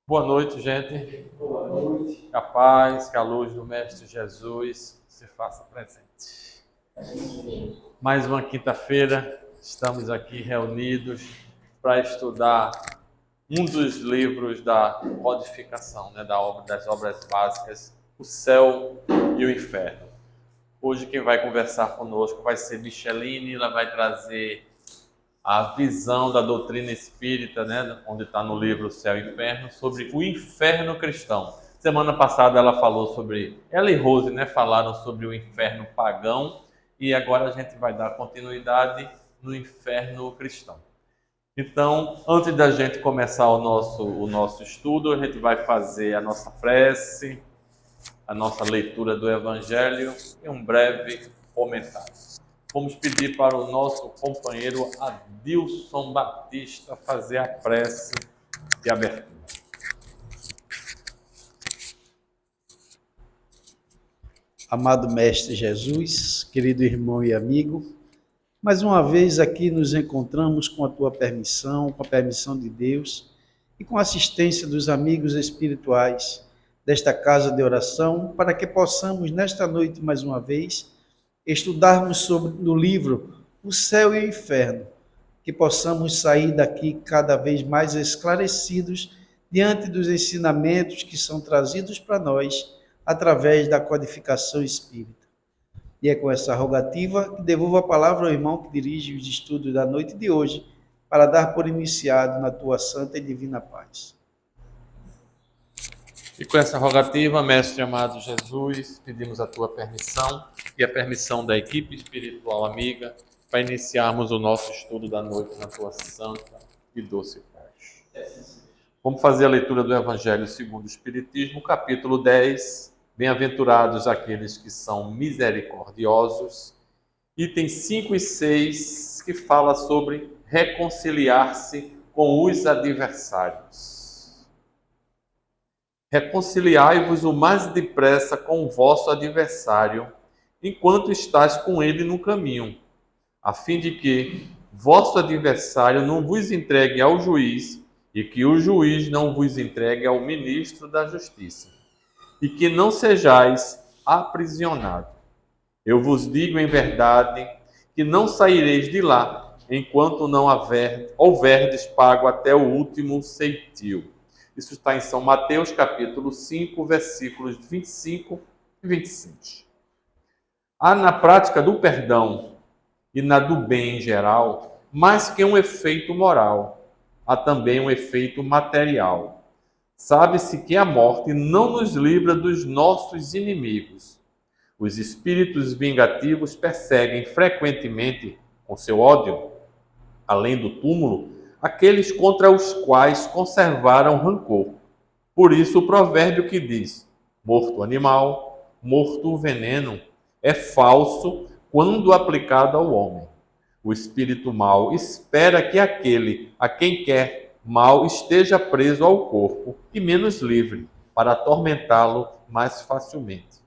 Boa noite, gente. Boa noite. Que a paz, que a luz do Mestre Jesus se faça presente. Mais uma quinta-feira, estamos aqui reunidos para estudar um dos livros da codificação, das obras básicas, o céu e o inferno. Hoje quem vai conversar conosco vai ser Micheline, ela vai trazer a visão da doutrina espírita, onde está no livro Céu e Inferno, sobre o inferno cristão. Semana passada ela falou ela e Rose, falaram sobre o inferno pagão, e agora a gente vai dar continuidade no inferno cristão. Então, antes da gente começar o nosso estudo, a gente vai fazer a nossa prece, a nossa leitura do Evangelho e um breve comentário. Vamos pedir para o nosso companheiro Adilson Batista fazer a prece de abertura. Amado Mestre Jesus, querido irmão e amigo, mais uma vez aqui nos encontramos com a tua permissão, com a permissão de Deus e com a assistência dos amigos espirituais desta casa de oração, para que possamos nesta noite mais uma vez estudarmos no livro O Céu e o Inferno, que possamos sair daqui cada vez mais esclarecidos diante dos ensinamentos que são trazidos para nós através da codificação espírita. E é com essa rogativa que devolvo a palavra ao irmão que dirige os estudos da noite de hoje, para dar por iniciado na tua santa e divina paz. E com essa rogativa, Mestre amado Jesus, pedimos a tua permissão e a permissão da equipe espiritual amiga para iniciarmos o nosso estudo da noite na tua santa e doce paz. Vamos fazer a leitura do Evangelho segundo o Espiritismo, capítulo 10, Bem-aventurados aqueles que são misericordiosos, itens 5 e 6, que fala sobre reconciliar-se com os adversários. Reconciliai-vos o mais depressa com o vosso adversário, enquanto estáis com ele no caminho, a fim de que vosso adversário não vos entregue ao juiz e que o juiz não vos entregue ao ministro da justiça, e que não sejais aprisionados. Eu vos digo em verdade que não saireis de lá enquanto não houverdes pago até o último ceitil. Isso está em São Mateus, capítulo 5, versículos 25 e 26. Há na prática do perdão e na do bem em geral, mais que um efeito moral, há também um efeito material. Sabe-se que a morte não nos livra dos nossos inimigos. Os espíritos vingativos perseguem frequentemente, com seu ódio, além do túmulo, aqueles contra os quais conservaram rancor. Por isso o provérbio que diz: morto o animal, morto o veneno, é falso quando aplicado ao homem. O espírito mau espera que aquele a quem quer mal esteja preso ao corpo e menos livre, para atormentá-lo mais facilmente.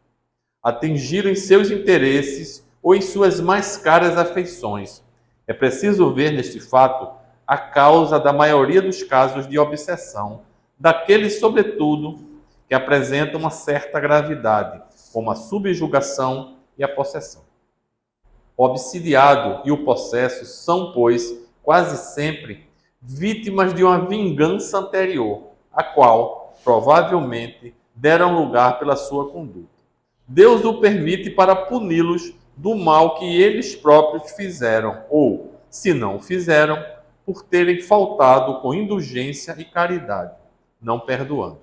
Atingir em seus interesses ou em suas mais caras afeições. É preciso ver neste fato a causa da maioria dos casos de obsessão, daqueles, sobretudo, que apresentam uma certa gravidade, como a subjugação e a possessão. O obsidiado e o possesso são, pois, quase sempre vítimas de uma vingança anterior, a qual, provavelmente, deram lugar pela sua conduta. Deus o permite para puni-los do mal que eles próprios fizeram, ou, se não o fizeram, por terem faltado com indulgência e caridade, não perdoando.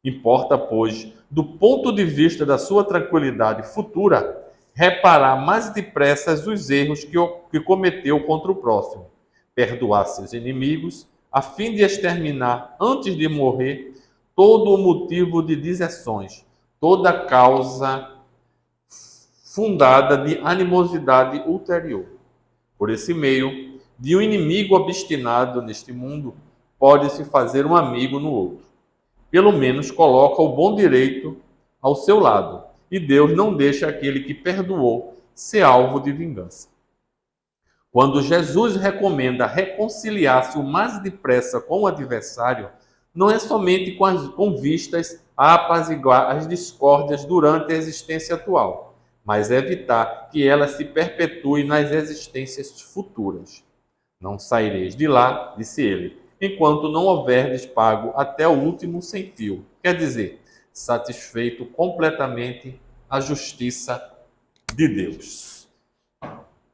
Importa, pois, do ponto de vista da sua tranquilidade futura, reparar mais depressa os erros que cometeu contra o próximo, perdoar seus inimigos, a fim de exterminar, antes de morrer, todo o motivo de deserções, toda causa fundada de animosidade ulterior. Por esse meio, de um inimigo obstinado neste mundo, pode-se fazer um amigo no outro. Pelo menos coloca o bom direito ao seu lado, e Deus não deixa aquele que perdoou ser alvo de vingança. Quando Jesus recomenda reconciliar-se o mais depressa com o adversário, não é somente com vistas a apaziguar as discórdias durante a existência atual, mas evitar que elas se perpetuem nas existências futuras. Não saireis de lá, disse ele, enquanto não houverdes pago até o último centil. Quer dizer, satisfeito completamente a justiça de Deus.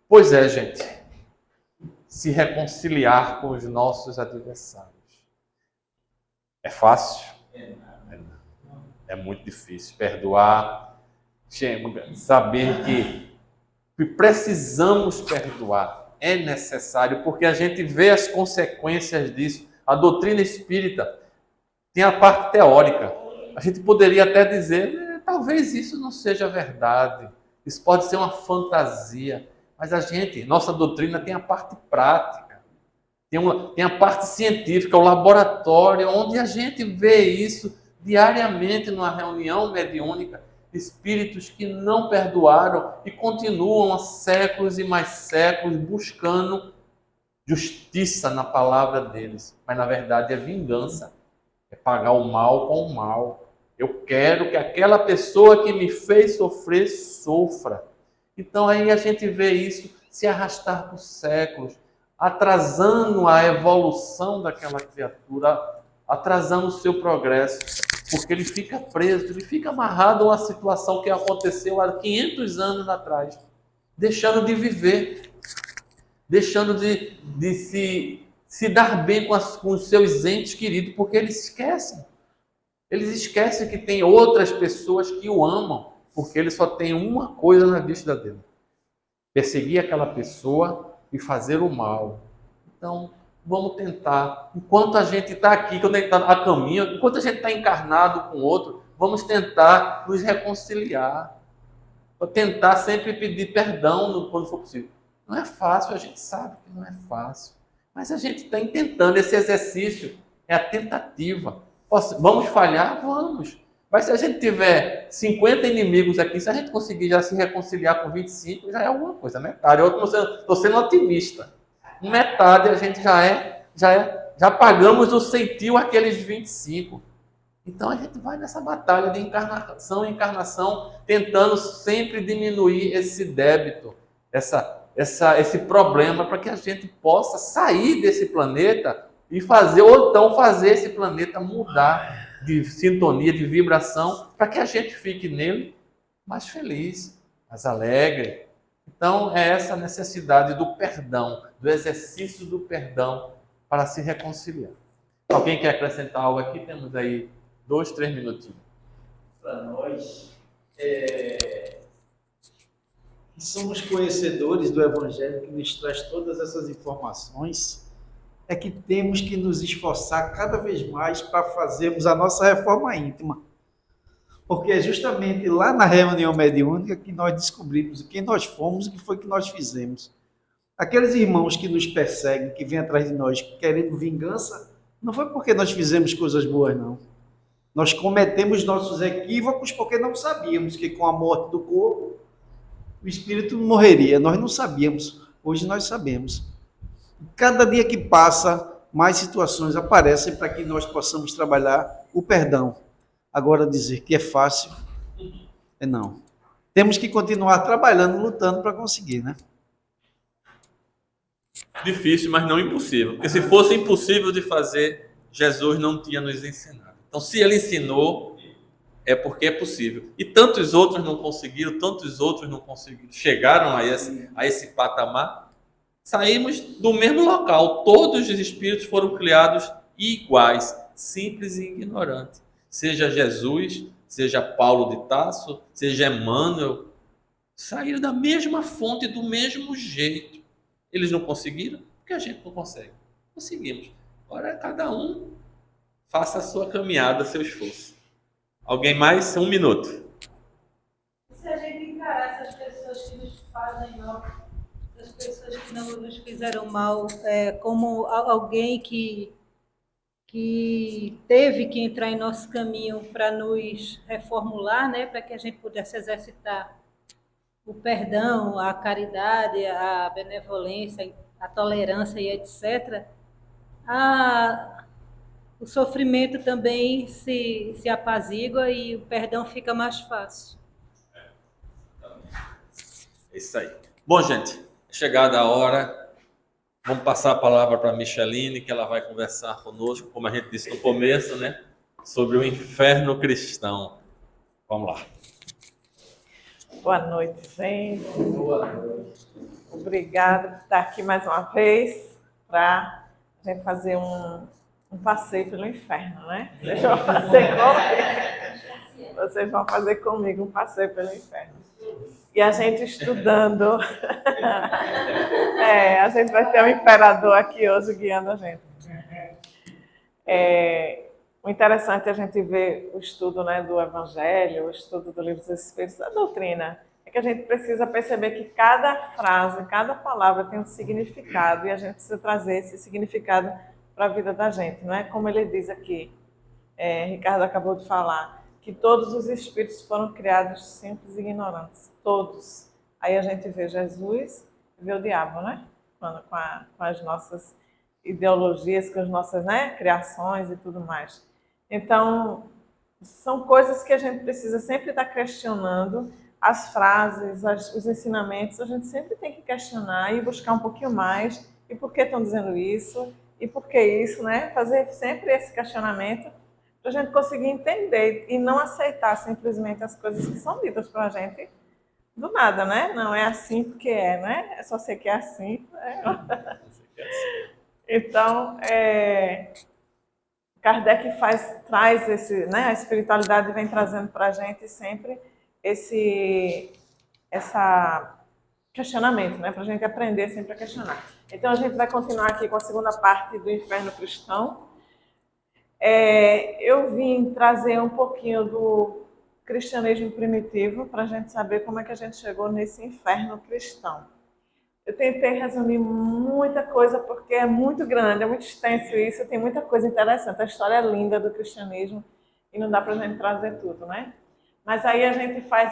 Pois é, gente, se reconciliar com os nossos adversários. É fácil? É muito difícil. Perdoar, saber que precisamos perdoar, é necessário, porque a gente vê as consequências disso. A doutrina espírita tem a parte teórica. A gente poderia até dizer, talvez isso não seja verdade, isso pode ser uma fantasia, mas nossa doutrina tem a parte prática, tem a parte científica, o laboratório, onde a gente vê isso diariamente numa reunião mediúnica, espíritos que não perdoaram e continuam há séculos e mais séculos buscando justiça na palavra deles, mas na verdade é vingança, é pagar o mal com o mal. Eu quero que aquela pessoa que me fez sofrer, sofra. Então aí a gente vê isso se arrastar por séculos, atrasando a evolução daquela criatura, atrasando o seu progresso, porque ele fica preso, ele fica amarrado a uma situação que aconteceu há 500 anos atrás, deixando de viver, deixando de se dar bem com os seus entes queridos, porque eles esquecem. Eles esquecem que tem outras pessoas que o amam, porque ele só tem uma coisa na vista dele: perseguir aquela pessoa e fazer o mal. Então, vamos tentar, enquanto a gente está aqui, quando a gente está a caminho, enquanto a gente está encarnado com o outro, vamos tentar nos reconciliar, tentar sempre pedir perdão quando for possível. Não é fácil, a gente sabe que não é fácil, mas a gente está tentando. Esse exercício é a tentativa. Vamos falhar? Vamos. Mas se a gente tiver 50 inimigos aqui, se a gente conseguir já se reconciliar com 25, já é alguma coisa, metade. Eu estou sendo otimista. Metade a gente já pagamos o centil aqueles 25. Então a gente vai nessa batalha de encarnação em encarnação, tentando sempre diminuir esse débito, esse problema, para que a gente possa sair desse planeta e ou então fazer esse planeta mudar de sintonia, de vibração, para que a gente fique nele mais feliz, mais alegre. Então é essa necessidade do perdão, do exercício do perdão para se reconciliar. Alguém quer acrescentar algo aqui? Temos aí 2, 3 minutinhos. Para nós, que somos conhecedores do Evangelho, que nos traz todas essas informações, é que temos que nos esforçar cada vez mais para fazermos a nossa reforma íntima. Porque é justamente lá na reunião mediúnica que nós descobrimos quem nós fomos e o que foi que nós fizemos. Aqueles irmãos que nos perseguem, que vêm atrás de nós querendo vingança, não foi porque nós fizemos coisas boas, não. Nós cometemos nossos equívocos porque não sabíamos que com a morte do corpo, o espírito morreria. Nós não sabíamos. Hoje nós sabemos. Cada dia que passa, mais situações aparecem para que nós possamos trabalhar o perdão. Agora, dizer que é fácil, não. Temos que continuar trabalhando, lutando para conseguir, né? Difícil, mas não impossível. Porque se fosse impossível de fazer, Jesus não tinha nos ensinado. Então, se ele ensinou, é porque é possível. E tantos outros não conseguiram, chegaram a esse patamar. Saímos do mesmo local. Todos os espíritos foram criados iguais, simples e ignorantes. Seja Jesus, seja Paulo de Tarso, seja Emmanuel, saíram da mesma fonte, do mesmo jeito. Eles não conseguiram? Porque a gente não consegue. Conseguimos. Agora cada um faça a sua caminhada, seu esforço. Alguém mais? 1 minuto. Se a gente encarar essas pessoas que nos fazem mal, essas pessoas que não nos fizeram mal, como alguém que teve que entrar em nosso caminho para nos reformular, né, para que a gente pudesse exercitar o perdão, a caridade, a benevolência, a tolerância e etc., o sofrimento também se apazigua e o perdão fica mais fácil. É isso aí. Bom, gente, é chegada a hora. Vamos passar a palavra para a Micheline, que ela vai conversar conosco, como a gente disse no começo, né? Sobre o inferno cristão. Vamos lá. Boa noite, gente. Boa noite. Obrigada por estar aqui mais uma vez para a gente fazer um passeio pelo inferno, né? Vocês vão fazer comigo um passeio pelo inferno. E a gente estudando. A gente vai ter um imperador aqui hoje guiando a gente. O interessante é a gente ver o estudo, né, do Evangelho, o estudo do Livro dos Espíritos, da doutrina, é que a gente precisa perceber que cada frase, cada palavra tem um significado e a gente precisa trazer esse significado para a vida da gente, não é? Como ele diz aqui, Ricardo acabou de falar, que todos os espíritos foram criados simples e ignorantes, todos. Aí a gente vê Jesus e vê o diabo, né? Com as nossas ideologias, com as nossas, né, criações e tudo mais. Então, são coisas que a gente precisa sempre estar questionando, as frases, os ensinamentos, a gente sempre tem que questionar e buscar um pouquinho mais, e por que estão dizendo isso, e por que isso, né? Fazer sempre esse questionamento para a gente conseguir entender e não aceitar simplesmente as coisas que são ditas para a gente do nada, né? Não é assim porque é, né? É só ser que é assim. Então, Kardec traz esse, né? A espiritualidade vem trazendo para a gente sempre esse questionamento, né? Para a gente aprender sempre a questionar. Então, a gente vai continuar aqui com a segunda parte do Inferno Cristão. Eu vim trazer um pouquinho do cristianismo primitivo para a gente saber como é que a gente chegou nesse inferno cristão. Eu tentei resumir muita coisa porque é muito grande, é muito extenso isso, tem muita coisa interessante. A história é linda do cristianismo e não dá para a gente trazer tudo, né? Mas aí a gente faz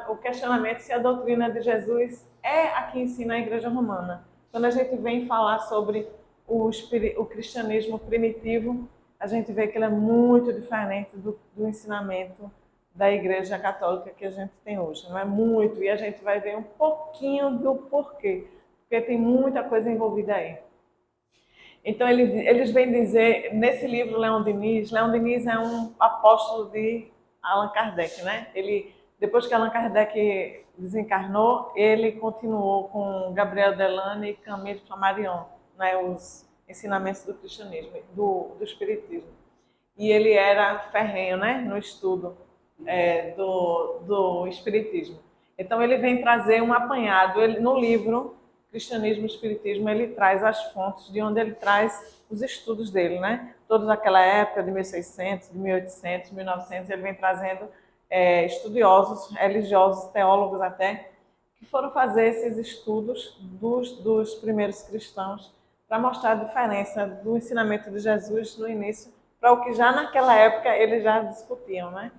o questionamento se a doutrina de Jesus é a que ensina a Igreja Romana. Quando a gente vem falar sobre o cristianismo primitivo, a gente vê que ele é muito diferente do ensinamento da Igreja Católica que a gente tem hoje. Não é muito, e a gente vai ver um pouquinho do porquê, porque tem muita coisa envolvida aí. Então, eles vêm dizer, nesse livro, Leon Denis é um apóstolo de Allan Kardec, né? Depois que Allan Kardec desencarnou, ele continuou com Gabriel Delane e Camille Flammarion, né? Os ensinamentos do cristianismo, do espiritismo. E ele era ferrenho, né? No estudo do espiritismo. Então ele vem trazer um apanhado. No livro Cristianismo e Espiritismo, ele traz as fontes de onde ele traz os estudos dele, né? Toda aquela época de 1600, de 1800, 1900, ele vem trazendo estudiosos, religiosos, teólogos até, que foram fazer esses estudos dos primeiros cristãos para mostrar a diferença do ensinamento de Jesus no início para o que já naquela época eles já discutiam, né?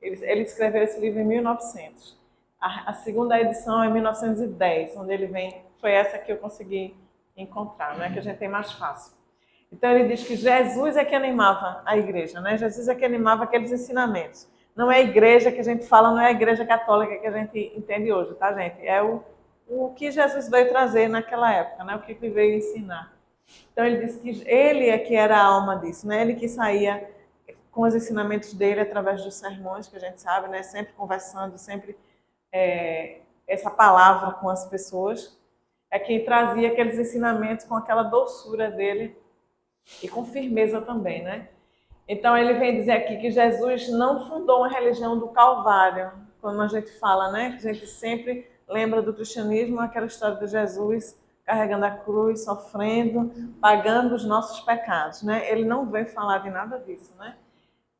Ele escreveu esse livro em 1900. A segunda edição é em 1910, onde ele vem. Foi essa que eu consegui encontrar, né? Que a gente tem mais fácil. Então ele diz que Jesus é que animava a igreja, né? Jesus é que animava aqueles ensinamentos. Não é a igreja que a gente fala, não é a igreja católica que a gente entende hoje, tá, gente? É o que Jesus veio trazer naquela época, né? O que ele veio ensinar. Então ele diz que ele é que era a alma disso, né? Ele que saía com os ensinamentos dele através dos sermões, que a gente sabe, né? Sempre conversando, sempre essa palavra com as pessoas, é quem trazia aqueles ensinamentos com aquela doçura dele e com firmeza também, né? Então ele vem dizer aqui que Jesus não fundou uma religião do Calvário, quando a gente fala, né? Que a gente sempre lembra do cristianismo, aquela história de Jesus carregando a cruz, sofrendo, pagando os nossos pecados, né? Ele não veio falar de nada disso, né?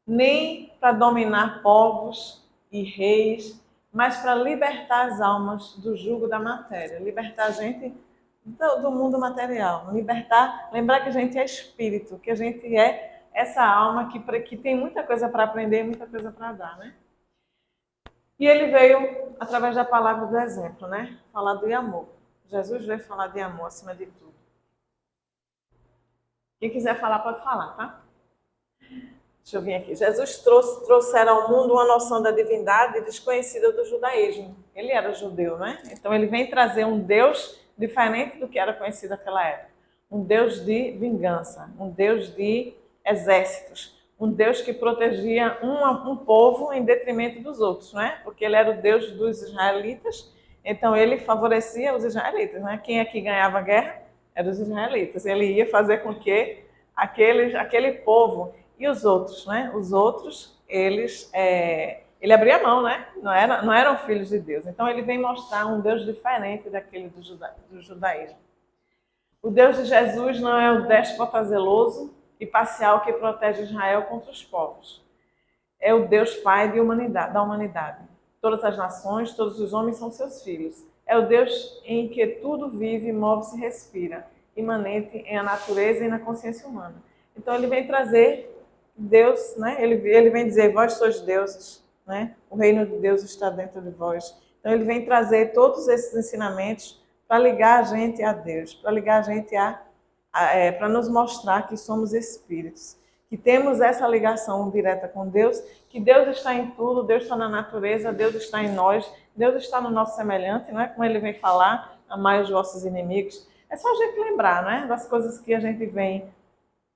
Nem para dominar povos e reis, mas para libertar as almas do jugo da matéria, libertar a gente do mundo material, lembrar que a gente é espírito, que a gente é essa alma que tem muita coisa para aprender, muita coisa para dar, né? E ele veio através da palavra do exemplo, né? Falar do amor. Jesus veio falar de amor acima de tudo. Quem quiser falar, pode falar, tá? Deixa eu vir aqui. Jesus trouxera ao mundo uma noção da divindade desconhecida do judaísmo. Ele era judeu, né? Então ele vem trazer um Deus diferente do que era conhecido naquela época. Um Deus de vingança, um Deus de exércitos, um Deus que protegia um povo em detrimento dos outros, né? Porque ele era o Deus dos israelitas, então ele favorecia os israelitas, né? Quem aqui ganhava a guerra eram os israelitas. Ele ia fazer com que aquele povo e os outros, né? Os outros, ele abria a mão, né? Não eram filhos de Deus. Então ele vem mostrar um Deus diferente daquele do judaísmo. O Deus de Jesus não é o déspota zeloso e parcial que protege Israel contra os povos. É o Deus Pai da humanidade. Todas as nações, todos os homens são seus filhos. É o Deus em que tudo vive, move-se e respira, imanente em a natureza e na consciência humana. Então ele vem trazer Deus, né? Ele vem dizer, vós sois deuses, né? O reino de Deus está dentro de vós. Então ele vem trazer todos esses ensinamentos para ligar a gente a Deus, para ligar a gente para nos mostrar que somos espíritos, que temos essa ligação direta com Deus, que Deus está em tudo, Deus está na natureza, Deus está em nós, Deus está no nosso semelhante, não é? Como ele vem falar, amai os vossos inimigos. É só a gente lembrar, né? Das coisas que a gente vem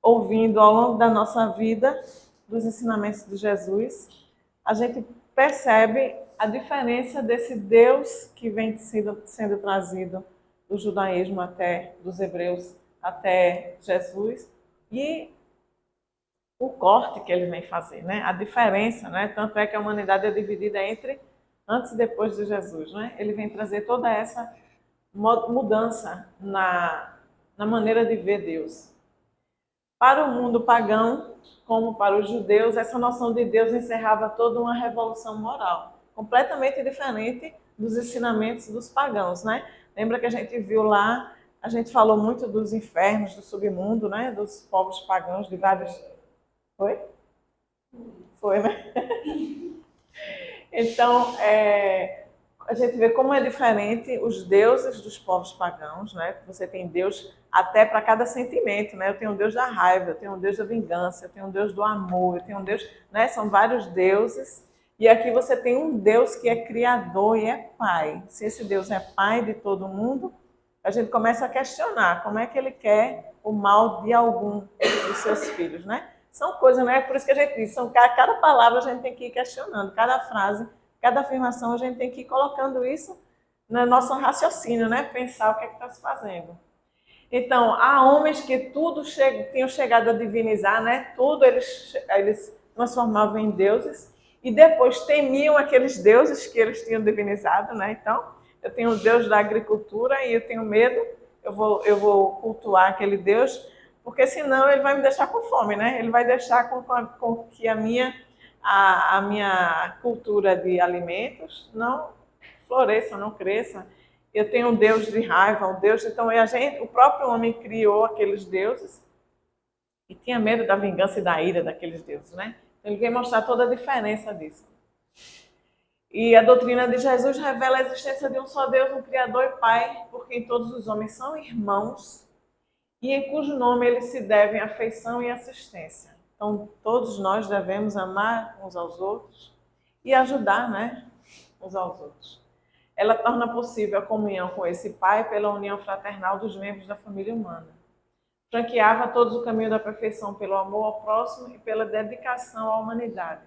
ouvindo ao longo da nossa vida, dos ensinamentos de Jesus, a gente percebe a diferença desse Deus que vem sendo trazido do judaísmo dos hebreus até Jesus e o corte que ele vem fazer, né? A diferença, né? Tanto é que a humanidade é dividida entre antes e depois de Jesus, né? Ele vem trazer toda essa mudança na maneira de ver Deus. Para o mundo pagão, como para os judeus, essa noção de Deus encerrava toda uma revolução moral, completamente diferente dos ensinamentos dos pagãos, né? Lembra que a gente viu lá, a gente falou muito dos infernos, do submundo, né? Dos povos pagãos, de vários... Foi? Foi, né? Então, a gente vê como é diferente os deuses dos povos pagãos, né? Você tem Deus até para cada sentimento, né? Eu tenho um Deus da raiva, eu tenho um Deus da vingança, eu tenho um Deus do amor, eu tenho um Deus, né? São vários deuses. E aqui você tem um Deus que é criador e é pai. Se esse Deus é pai de todo mundo, a gente começa a questionar como é que ele quer o mal de algum dos seus filhos, né? São coisas, né? Por isso que a gente diz, cada palavra a gente tem que ir questionando, cada frase, cada afirmação a gente tem que ir colocando isso no nosso raciocínio, né? Pensar o que é que está se fazendo. Então, há homens que tudo tinham chegado a divinizar, né? Tudo eles transformavam em deuses e depois temiam aqueles deuses que eles tinham divinizado, né? Então, eu tenho o Deus da agricultura e eu tenho medo, eu vou cultuar aquele Deus, porque senão ele vai me deixar com fome, né? Ele vai deixar com que a minha cultura de alimentos não floresça, não cresça. Eu tenho um Deus de raiva, um Deus... Então, o próprio homem criou aqueles deuses e tinha medo da vingança e da ira daqueles deuses, né? Então, ele vem mostrar toda a diferença disso. E a doutrina de Jesus revela a existência de um só Deus, um Criador e Pai, por quem todos os homens são irmãos e em cujo nome eles se devem afeição e assistência. Então, todos nós devemos amar uns aos outros e ajudar, né, uns aos outros. Ela torna possível a comunhão com esse Pai pela união fraternal dos membros da família humana. Franqueava a todos o caminho da perfeição pelo amor ao próximo e pela dedicação à humanidade.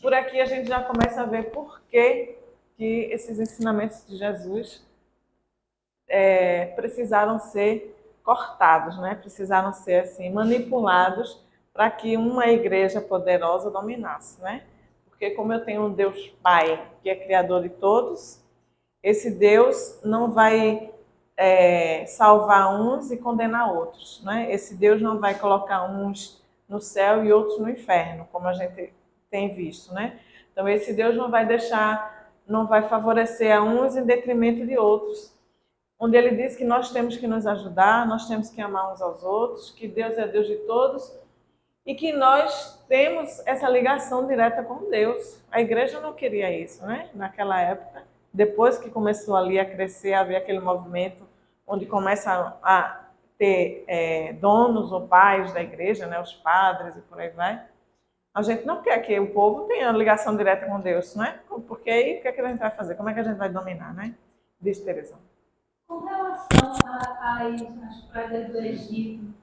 Por aqui a gente já começa a ver por que esses ensinamentos de Jesus precisaram ser cortados, né? Precisaram ser assim, manipulados para que uma igreja poderosa dominasse, né? Porque como eu tenho um Deus Pai, que é criador de todos, esse Deus não vai salvar uns e condenar outros, né? Esse Deus não vai colocar uns no céu e outros no inferno, como a gente tem visto, né? Então esse Deus não vai favorecer a uns em detrimento de outros, onde ele diz que nós temos que nos ajudar, nós temos que amar uns aos outros, que Deus é Deus de todos e que nós temos essa ligação direta com Deus. A igreja não queria isso, né? Naquela época, depois que começou ali a crescer, a haver aquele movimento onde começa a ter donos ou pais da igreja, né? Os padres e por aí vai. A gente não quer que o povo tenha ligação direta com Deus, né? Porque aí o que é que a gente vai fazer? Como é que a gente vai dominar, né? Diz Teresa. Com relação às pragas do Egito,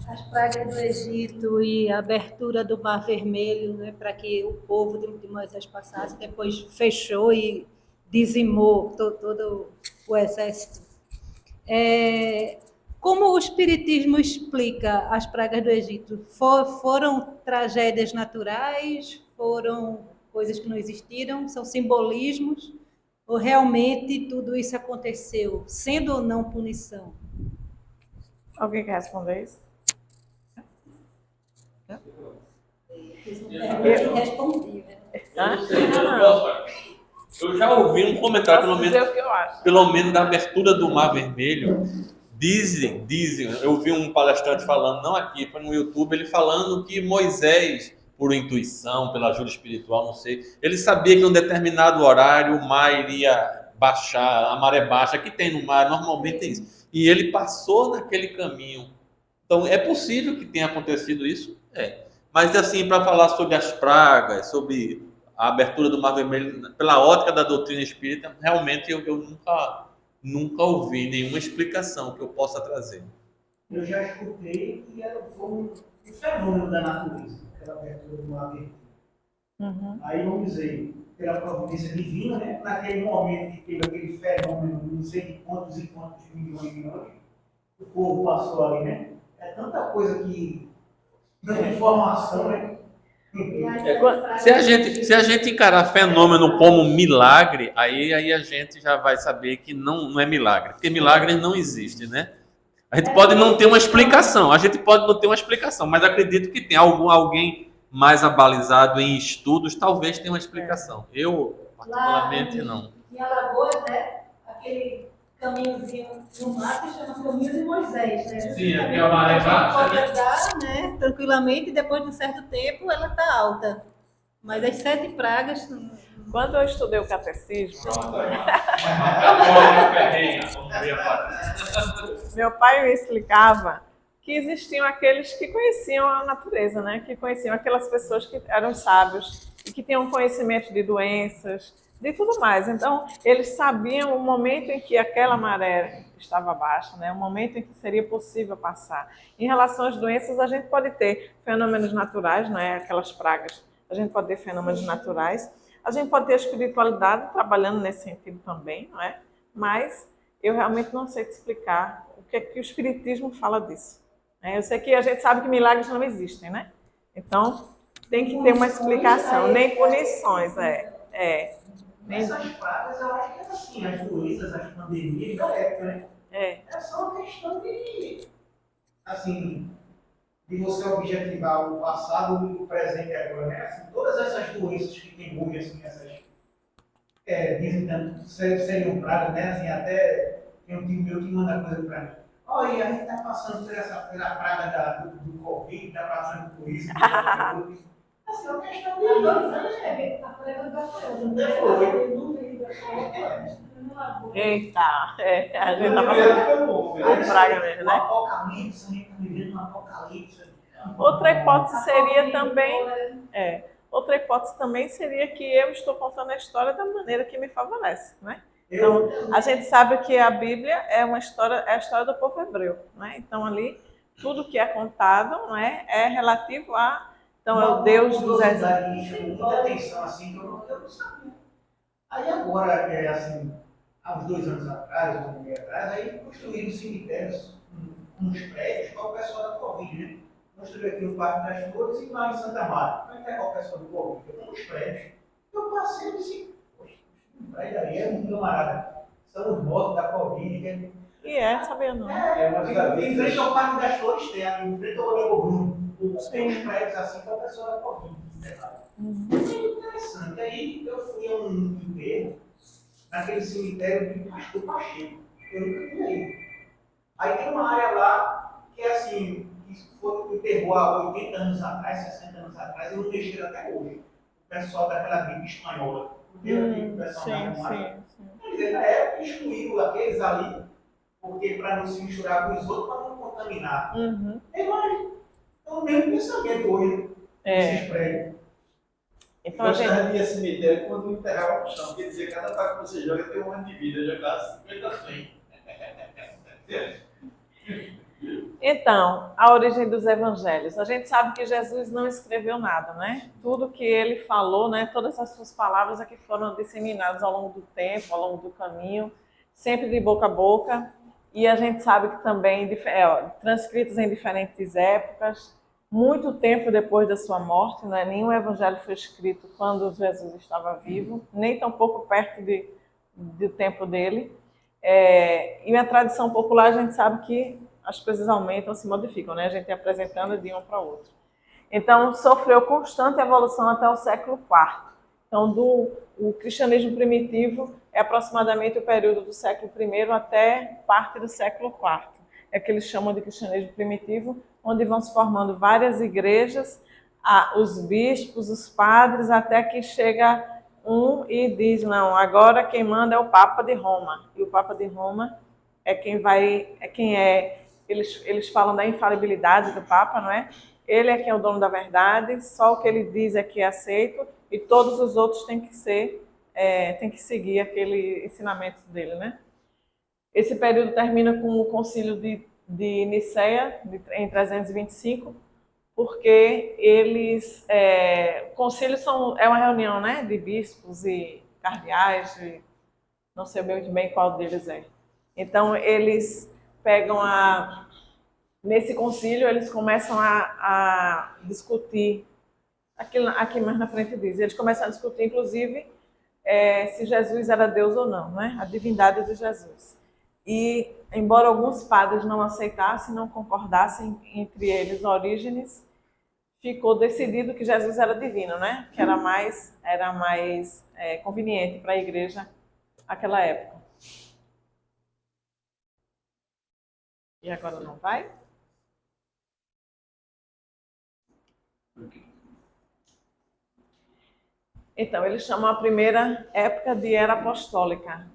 as pragas do Egito e a abertura do Mar Vermelho, né, para que o povo de Moisés passasse, depois fechou e dizimou todo o exército. Como o Espiritismo explica as pragas do Egito? Foram tragédias naturais? Foram coisas que não existiram? São simbolismos? Ou realmente tudo isso aconteceu, sendo ou não punição? Alguém quer responder isso? Eu respondi, né? Eu já ouvi um comentário, Posso dizer o que eu acho. pelo menos da abertura do Mar Vermelho. Dizem, eu vi um palestrante falando, não aqui, foi no YouTube, ele falando que Moisés, por intuição, pela ajuda espiritual, não sei, ele sabia que em um determinado horário o mar iria baixar, a maré baixa, que tem no mar, normalmente é isso. E ele passou naquele caminho. Então, é possível que tenha acontecido isso? É. Mas, assim, para falar sobre as pragas, sobre a abertura do Mar Vermelho, pela ótica da doutrina espírita, realmente eu nunca ouvi nenhuma explicação que eu possa trazer. Eu já escutei que foi um fenômeno da natureza, aquela abertura do mar vermelho. Aí vamos dizer, pela providência divina, né? Naquele momento que teve aquele fenômeno, não sei de quantos e quantos milhões de anos, o povo passou ali, né? É tanta coisa que. Tanta informação, né? Se a gente encarar fenômeno como milagre, aí a gente já vai saber que não é milagre, porque milagre não existe, né? A gente pode não ter uma explicação, mas acredito que tem alguém mais abalizado em estudos, talvez tenha uma explicação. Eu, particularmente, não. Em Alagoas, né? Aquele caminhozinho no mar que chama Caminho de Moisés, né? Sim, aqui é a maré baixa, pode né? andar, né? Tranquilamente, e depois de um certo tempo ela está alta. Mas as 7 pragas. Quando eu estudei o catecismo, meu pai me explicava que existiam aqueles que conheciam a natureza, né? Que conheciam aquelas pessoas que eram sábios e que tinham conhecimento de doenças, de tudo mais. Então, eles sabiam o momento em que aquela maré estava baixa, né? O momento em que seria possível passar. Em relação às doenças, a gente pode ter fenômenos naturais, né? Aquelas pragas. A gente pode ter fenômenos naturais. A gente pode ter a espiritualidade trabalhando nesse sentido também, não é? Mas eu realmente não sei te explicar o que é que o Espiritismo fala disso. Eu sei que a gente sabe que milagres não existem, né? Então, tem que ter uma explicação, nem punições, Essas pragas, eu acho que é assim, as doenças, as pandemias da época, né? É só uma questão de você objetivar o passado e o presente agora, né? Assim, todas essas doenças que tem hoje, assim, dizem que seriam pragas, né? Assim, até tem um tio meu que manda coisa pra mim. Olha, a gente tá passando pela praga do Covid, tá passando por isso, assim, é uma questão de A praga da Eita, a gente tá passando por praga mesmo, né? Apocalipse, a gente tá vivendo um apocalipse. Outra hipótese seria também, outra hipótese também seria que eu estou contando a história da maneira que me favorece, né? Então, a gente sabe que a Bíblia é a história do povo hebreu, né? Então, ali, tudo que é contado, né, é relativo a... Então, é o Deus dos exércitos. Muita atenção, assim, que eu não sabia. Aí agora, assim, há uns 2 anos atrás, ou 1 ano atrás, aí construíram cemitérios, uns prédios para o pessoal da Covid, né? Construí aqui no Parque das Flores e lá em Santa Marta. Para entregar o pessoal do Covid, eu tenho uns prédios. Eu passei e disse, poxa, um prédio ali é muito camarada. São os mortos da Covid. Sabia não. Em frente ao Parque das Flores tem, em frente ao Amigo Bruno. Tem uns prédios assim para o pessoal da Covid. Muito interessante. Aí eu fui a um enterro naquele cemitério de Pastor Pacheco. Eu nunca tinha ido. Aí tem uma área lá que é assim, que foi enterrou há 80 anos atrás, 60 anos atrás, e não mexeram até hoje. O pessoal daquela gripe espanhola. O pessoal sim. Na época excluíram aqueles ali, porque para não se misturar com os outros, para não contaminar. Mas É o mesmo pensamento hoje, nesses prédios. Então a gente... Gostava de ir a cemitério quando enterrava o chão, quer dizer, cada taco que você joga tem um ano de vida, já está 50 100. Então, a origem dos evangelhos. A gente sabe que Jesus não escreveu nada, né? Tudo que ele falou, né? Todas as suas palavras aqui foram disseminadas ao longo do tempo, ao longo do caminho, sempre de boca a boca. E a gente sabe que também transcritos em diferentes épocas, muito tempo depois da sua morte, né? Nenhum evangelho foi escrito quando Jesus estava vivo, nem tampouco perto do tempo dele. E a tradição popular, a gente sabe que as coisas aumentam, se modificam, né? A gente apresentando de um para o outro. Então, sofreu constante evolução até o século IV. Então, o cristianismo primitivo é aproximadamente o período do século I até parte do século IV. É que eles chamam de cristianismo primitivo, onde vão se formando várias igrejas, os bispos, os padres, até que chega um e diz, não, agora quem manda é o Papa de Roma. E o Papa de Roma é eles falam da infalibilidade do Papa, não é? Ele é quem é o dono da verdade, só o que ele diz é que é aceito e todos os outros têm que seguir aquele ensinamento dele, né? Esse período termina com o concílio de Nicéia, em 325, porque o concílio é uma reunião, né, de bispos e cardeais, não sei muito bem qual deles é. Então, eles pegam nesse concílio, eles começam a discutir, aqui mais na frente diz, eles começam a discutir, inclusive, se Jesus era Deus ou não, né? A divindade de Jesus. E, embora alguns padres não aceitassem, não concordassem entre eles Orígenes, ficou decidido que Jesus era divino, né? Que era mais conveniente para a igreja naquela época. E agora não vai? Então, eles chamam a primeira época de Era Apostólica.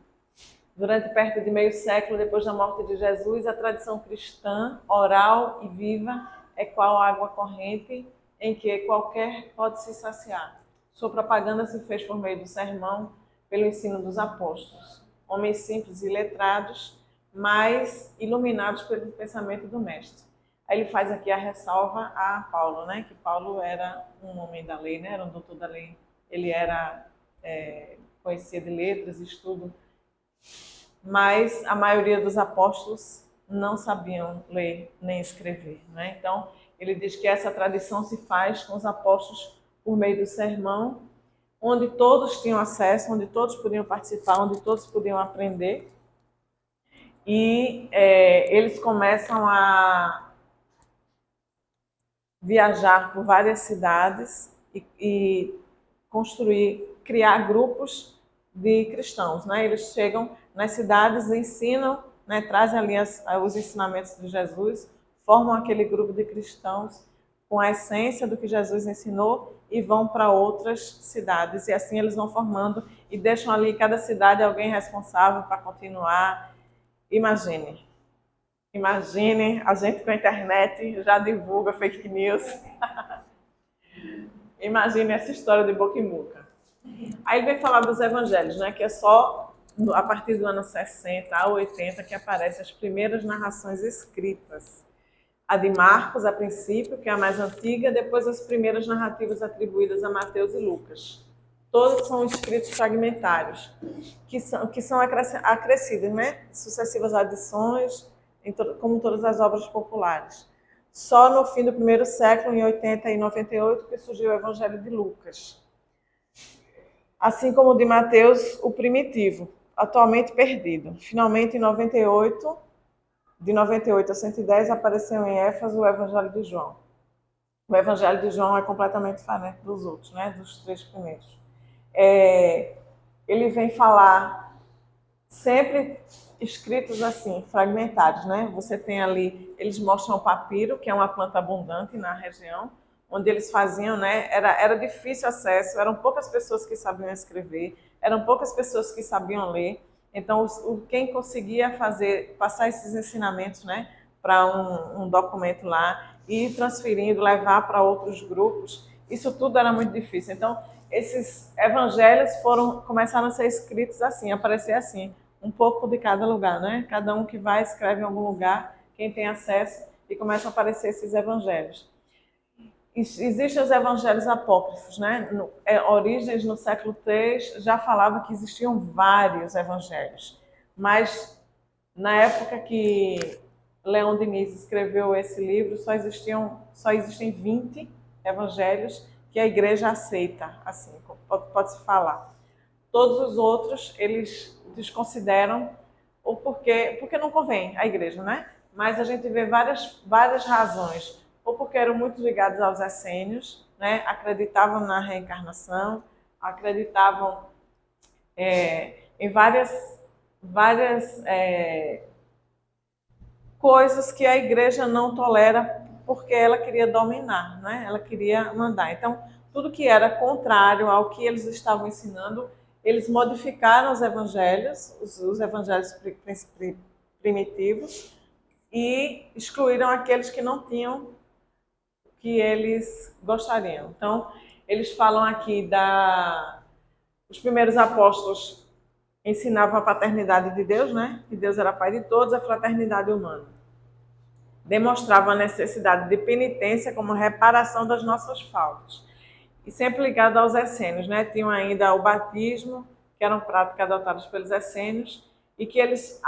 Durante perto de meio século depois da morte de Jesus, a tradição cristã, oral e viva, é qual água corrente em que qualquer pode se saciar. Sua propaganda se fez por meio do sermão, pelo ensino dos apóstolos. Homens simples e letrados, mas iluminados pelo pensamento do mestre. Aí ele faz aqui a ressalva a Paulo, né? Que Paulo era um homem da lei, né? Era um doutor da lei. Ele era conhecia de letras, estudo, mas a maioria dos apóstolos não sabiam ler nem escrever, né? Então, ele diz que essa tradição se faz com os apóstolos por meio do sermão, onde todos tinham acesso, onde todos podiam participar, onde todos podiam aprender. E eles começam a viajar por várias cidades e criar grupos de cristãos, né? Eles chegam nas cidades, ensinam, né? Trazem ali os ensinamentos de Jesus, formam aquele grupo de cristãos com a essência do que Jesus ensinou e vão para outras cidades. E assim eles vão formando e deixam ali em cada cidade alguém responsável para continuar. Imagine a gente com a internet já divulga fake news. Imagine essa história de boca em boca. Aí ele vem falar dos evangelhos, né, que é só a partir do ano 60 a 80 que aparecem as primeiras narrações escritas. A de Marcos, a princípio, que é a mais antiga, depois as primeiras narrativas atribuídas a Mateus e Lucas. Todos são escritos fragmentários, que são acrescidos, né? Sucessivas adições, como todas as obras populares. Só no fim do primeiro século, em 80 e 98, que surgiu o Evangelho de Lucas. Assim como o de Mateus, o primitivo, atualmente perdido. Finalmente, de 98 a 110, apareceu em Éfeso o Evangelho de João. O Evangelho de João é completamente diferente dos outros, né? Dos três primeiros. Ele vem falar sempre escritos assim, fragmentados, né? Você tem ali, eles mostram o papiro, que é uma planta abundante na região, onde eles faziam, né? Era difícil acesso, eram poucas pessoas que sabiam escrever, eram poucas pessoas que sabiam ler. Então, quem conseguia passar esses ensinamentos, né, para um documento lá, e ir transferindo, levar para outros grupos. Isso tudo era muito difícil. Então, esses evangelhos começaram a ser escritos assim, aparecer assim, um pouco de cada lugar, né? Cada um que vai escreve em algum lugar, quem tem acesso, e começam a aparecer esses evangelhos. Existem os evangelhos apócrifos, né? Orígenes, no século III, já falava que existiam vários evangelhos, mas na época que Leão Denis escreveu esse livro, só existem 20 evangelhos que a igreja aceita, assim, pode-se falar. Todos os outros, eles desconsideram, ou porque não convém à igreja, né? Mas a gente vê várias razões, ou porque eram muito ligados aos essênios, né? Acreditavam na reencarnação, acreditavam em várias coisas que a igreja não tolera porque ela queria dominar, né? Ela queria mandar. Então, tudo que era contrário ao que eles estavam ensinando, eles modificaram os evangelhos, os evangelhos primitivos, e excluíram aqueles que não tinham o que eles gostariam. Então, eles falam aqui os primeiros apóstolos ensinavam a paternidade de Deus, né? Que Deus era pai de todos, a fraternidade humana. Demonstravam a necessidade de penitência como reparação das nossas faltas. E sempre ligado aos essênios, né? Tinham ainda o batismo, que eram práticas adotadas pelos essênios, e que eles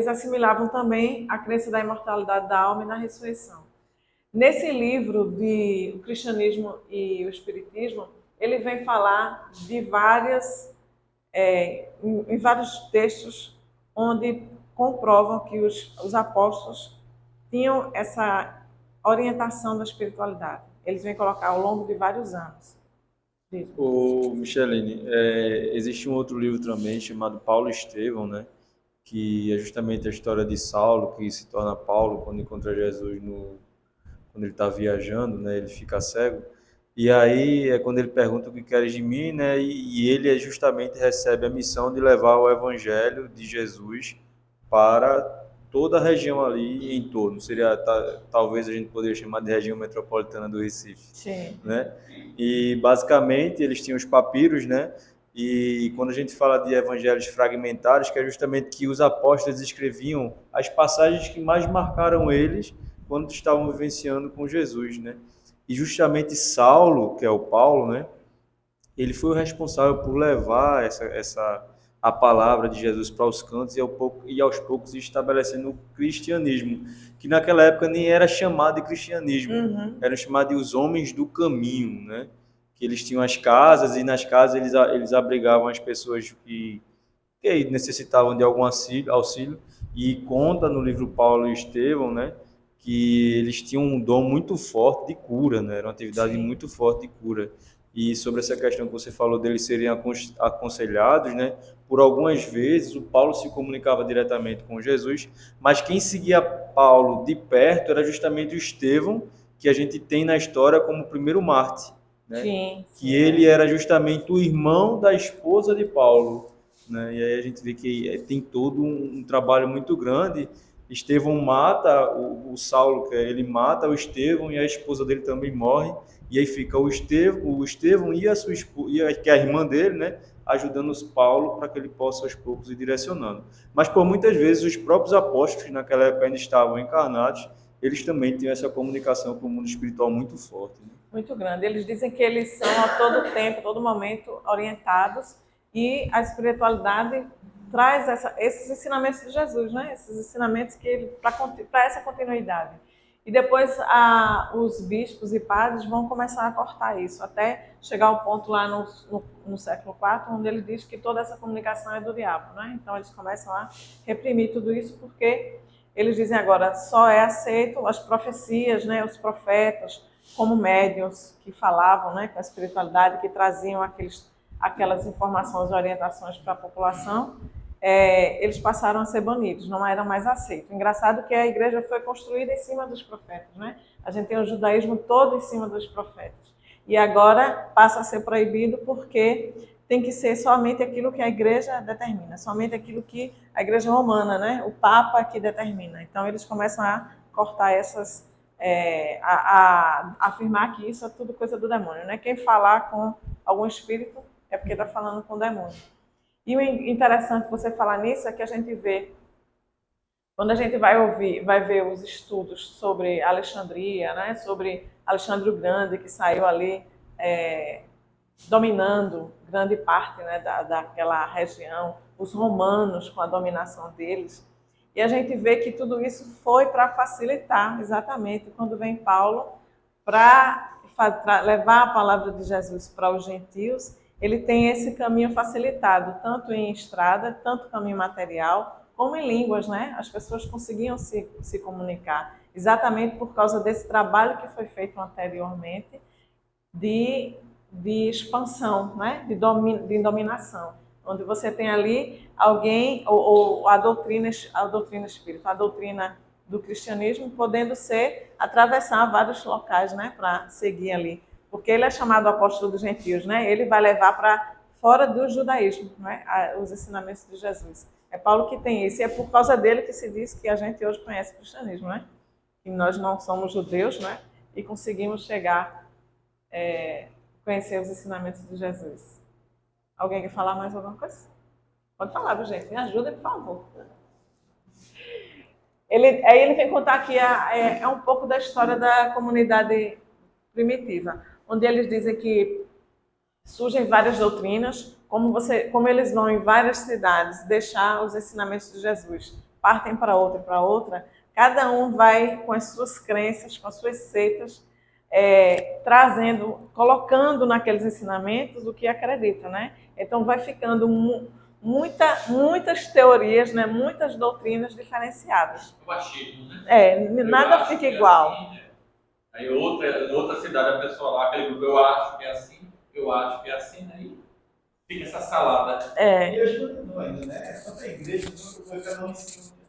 assimilavam também a crença da imortalidade da alma e na ressurreição. Nesse livro de O Cristianismo e o Espiritismo, ele vem falar de em vários textos onde comprovam que os apóstolos tinham essa orientação da espiritualidade. Eles vêm colocar ao longo de vários anos. O Micheline, existe um outro livro também chamado Paulo e Estevão, né? Que é justamente a história de Saulo, que se torna Paulo quando encontra Jesus quando ele está viajando, né? Ele fica cego. E aí é quando ele pergunta o que queres de mim, né? E ele justamente recebe a missão de levar o evangelho de Jesus para toda a região ali em torno. Seria, talvez a gente poderia chamar de região metropolitana do Recife. Sim. Né? E basicamente eles tinham os papiros, né? E quando a gente fala de evangelhos fragmentados, que é justamente que os apóstolos escreviam as passagens que mais marcaram eles quando estavam vivenciando com Jesus, né? E justamente Saulo, que é o Paulo, né? Ele foi o responsável por levar a palavra de Jesus para os cantos e aos poucos estabelecendo o cristianismo, que naquela época nem era chamado de cristianismo, era chamado de os homens do caminho, né? Que eles tinham as casas e nas casas eles abrigavam as pessoas que necessitavam de algum auxílio, e conta no livro Paulo e Estevão, né? Que eles tinham um dom muito forte de cura, né? Era uma atividade muito forte de cura. E sobre essa questão que você falou deles serem aconselhados, né? Por algumas vezes o Paulo se comunicava diretamente com Jesus, mas quem seguia Paulo de perto era justamente o Estevão, que a gente tem na história como o primeiro mártir, né? Sim. Que ele era justamente o irmão da esposa de Paulo, né? E aí a gente vê que tem todo um trabalho muito grande. Estevão mata o Saulo, ele mata o Estevão, e a esposa dele também morre. E aí fica o Estevão e a sua esposa, que é a irmã dele, né, ajudando os Paulo para que ele possa aos poucos ir direcionando. Mas por muitas vezes os próprios apóstolos, que naquela época ainda estavam encarnados, eles também tinham essa comunicação com o mundo espiritual muito forte, né? Muito grande. Eles dizem que eles são a todo tempo, a todo momento orientados, e a espiritualidade traz esses ensinamentos de Jesus, né? Esses ensinamentos para essa continuidade. E depois os bispos e padres vão começar a cortar isso, até chegar ao ponto lá no século IV, onde ele diz que toda essa comunicação é do diabo, né? Então eles começam a reprimir tudo isso, porque eles dizem agora só é aceito as profecias, né? Os profetas, como médiuns que falavam, né? Com a espiritualidade, que traziam aquelas informações e orientações para a população. Eles passaram a ser banidos, não eram mais aceitos. Engraçado que a igreja foi construída em cima dos profetas, né? A gente tem o judaísmo todo em cima dos profetas. E agora passa a ser proibido porque tem que ser somente aquilo que a igreja determina, somente aquilo que a igreja romana, né? O Papa que determina. Então eles começam a cortar afirmar que isso é tudo coisa do demônio, né? Quem falar com algum espírito é porque está falando com o demônio. E o interessante você falar nisso é que a gente vê, quando a gente vai ver os estudos sobre Alexandria, né? Sobre Alexandre o Grande, que saiu ali dominando grande parte, né, daquela região, os romanos com a dominação deles. E a gente vê que tudo isso foi para facilitar, exatamente, quando vem Paulo para levar a palavra de Jesus para os gentios, ele tem esse caminho facilitado, tanto em estrada, tanto caminho material, como em línguas, né? As pessoas conseguiam se comunicar, exatamente por causa desse trabalho que foi feito anteriormente de expansão, né? de dominação, onde você tem ali alguém, ou a doutrina espírita, a doutrina do cristianismo, podendo atravessar vários locais, né? Para seguir ali. Porque ele é chamado apóstolo dos gentios, né? Ele vai levar para fora do judaísmo, né? Os ensinamentos de Jesus. É Paulo que tem isso, e é por causa dele que se diz que a gente hoje conhece o cristianismo, né? E nós não somos judeus, né? E conseguimos chegar conhecer os ensinamentos de Jesus. Alguém quer falar mais alguma coisa? Pode falar, viu, gente? Me ajuda, por favor. Aí ele vem contar aqui um pouco da história da comunidade primitiva, onde eles dizem que surgem várias doutrinas, como eles vão em várias cidades deixar os ensinamentos de Jesus, partem para outra, cada um vai com as suas crenças, com as suas seitas, colocando naqueles ensinamentos o que acredita, né? Então vai ficando muitas teorias, né? Muitas doutrinas diferenciadas. O achismo, né? Nada fica igual. Assim, aí outra cidade, a pessoa lá, aquele grupo, eu acho que é assim, aí fica essa salada. E hoje continua ainda, né? Só tem igreja, cada um ensina.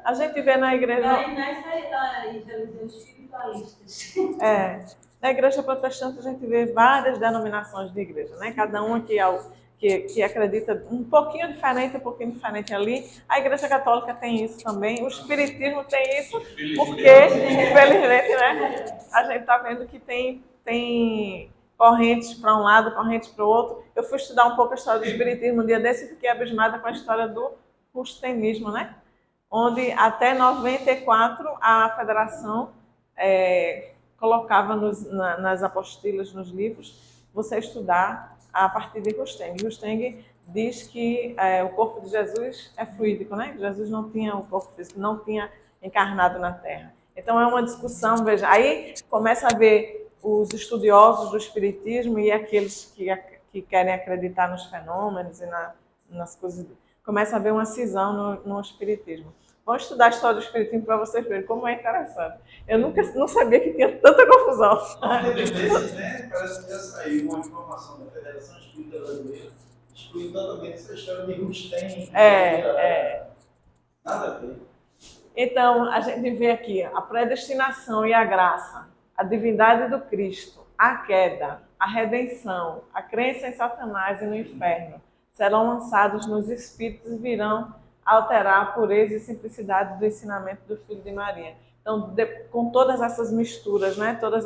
A gente vê na igreja... Aí nasce as religiões espiritualistas. Na igreja protestante a gente vê várias denominações de igreja, né? Cada uma que acredita um pouquinho diferente ali. A igreja católica tem isso também, o espiritismo tem isso, porque, infelizmente, né? A gente está vendo que tem correntes para um lado, correntes para o outro. Eu fui estudar um pouco a história do espiritismo um dia desse e fiquei abismada com a história do rustenismo, né? Onde até 94 a federação colocava nas apostilas, nos livros, você estudar a partir de Rusteng. Rusteng diz que o corpo de Jesus é fluídico, né? Jesus não tinha um corpo físico, não tinha encarnado na Terra. Então é uma discussão, veja, aí começa a ver os estudiosos do espiritismo e aqueles que querem acreditar nos fenômenos e nas coisas, começa a haver uma cisão no espiritismo. Vamos estudar a história do espiritismo para vocês verem como é interessante. Eu não sabia que tinha tanta confusão. Né? Parece que já saiu uma informação da Federação Espírita Brasileira excluindo totalmente essa história de Rusteng. Nada a ver. Então, a gente vê aqui a predestinação e a graça, a divindade do Cristo, a queda, a redenção, a crença em Satanás e no inferno serão lançados nos espíritos e virão alterar a pureza e simplicidade do ensinamento do Filho de Maria. Então, com todas essas misturas, né? Todas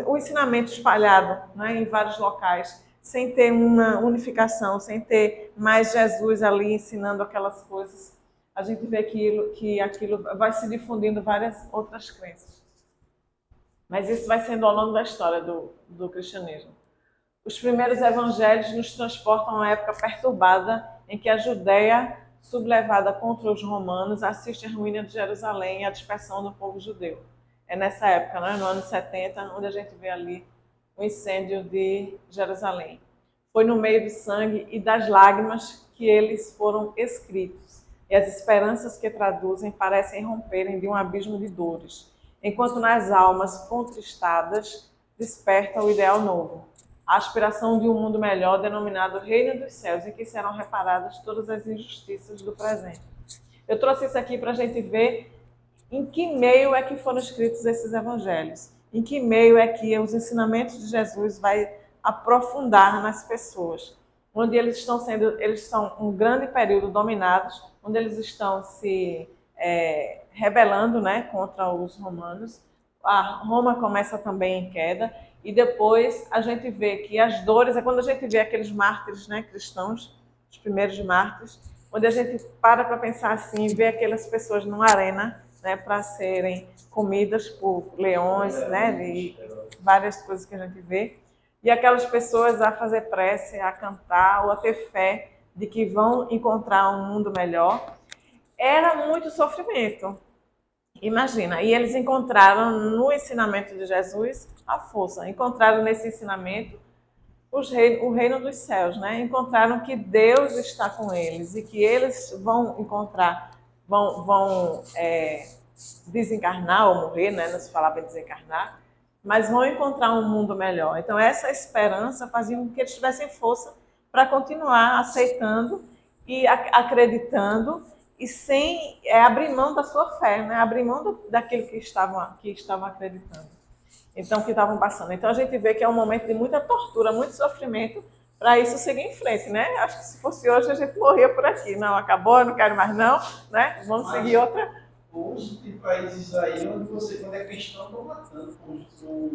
o ensinamento espalhado, né? Em vários locais, sem ter uma unificação, sem ter mais Jesus ali ensinando aquelas coisas, a gente vê que aquilo vai se difundindo várias outras crenças. Mas isso vai sendo ao longo da história do cristianismo. Os primeiros evangelhos nos transportam a uma época perturbada em que a Judéia, sublevada contra os romanos, assiste à ruína de Jerusalém e à dispersão do povo judeu. É nessa época, né, no ano 70, onde a gente vê ali o incêndio de Jerusalém. Foi no meio do sangue e das lágrimas que eles foram escritos, e as esperanças que traduzem parecem romperem de um abismo de dores, enquanto nas almas contristadas desperta o ideal novo, a aspiração de um mundo melhor denominado Reino dos Céus, em que serão reparadas todas as injustiças do presente. Eu trouxe isso aqui para a gente ver em que meio é que foram escritos esses evangelhos, em que meio é que os ensinamentos de Jesus vai aprofundar nas pessoas, onde eles são um grande período dominados, onde eles estão se rebelando, né, contra os romanos. A Roma começa também em queda, e depois a gente vê que as dores, é quando a gente vê aqueles mártires, né, cristãos, os primeiros mártires, onde a gente para pensar assim, vê aquelas pessoas numa arena, né, para serem comidas por leões, né, e várias coisas que a gente vê, e aquelas pessoas a fazer prece, a cantar ou a ter fé de que vão encontrar um mundo melhor. Era muito sofrimento. Imagina, e eles encontraram no ensinamento de Jesus a força, encontraram nesse ensinamento o reino dos céus, né? Encontraram que Deus está com eles e que eles vão encontrar, vão desencarnar ou morrer, né? Não se falava em desencarnar, mas vão encontrar um mundo melhor. Então essa esperança fazia com que eles tivessem força para continuar aceitando e acreditando e sem abrir mão da sua fé, né? Abrir mão daquilo que estavam acreditando. Então, que estavam passando. Então, a gente vê que é um momento de muita tortura, muito sofrimento, para isso seguir em frente, né? Acho que se fosse hoje, a gente morria por aqui. Não, acabou, não quero mais não, né? Vamos seguir outra. Hoje tem países aí onde você, quando é cristão, estão matando, estão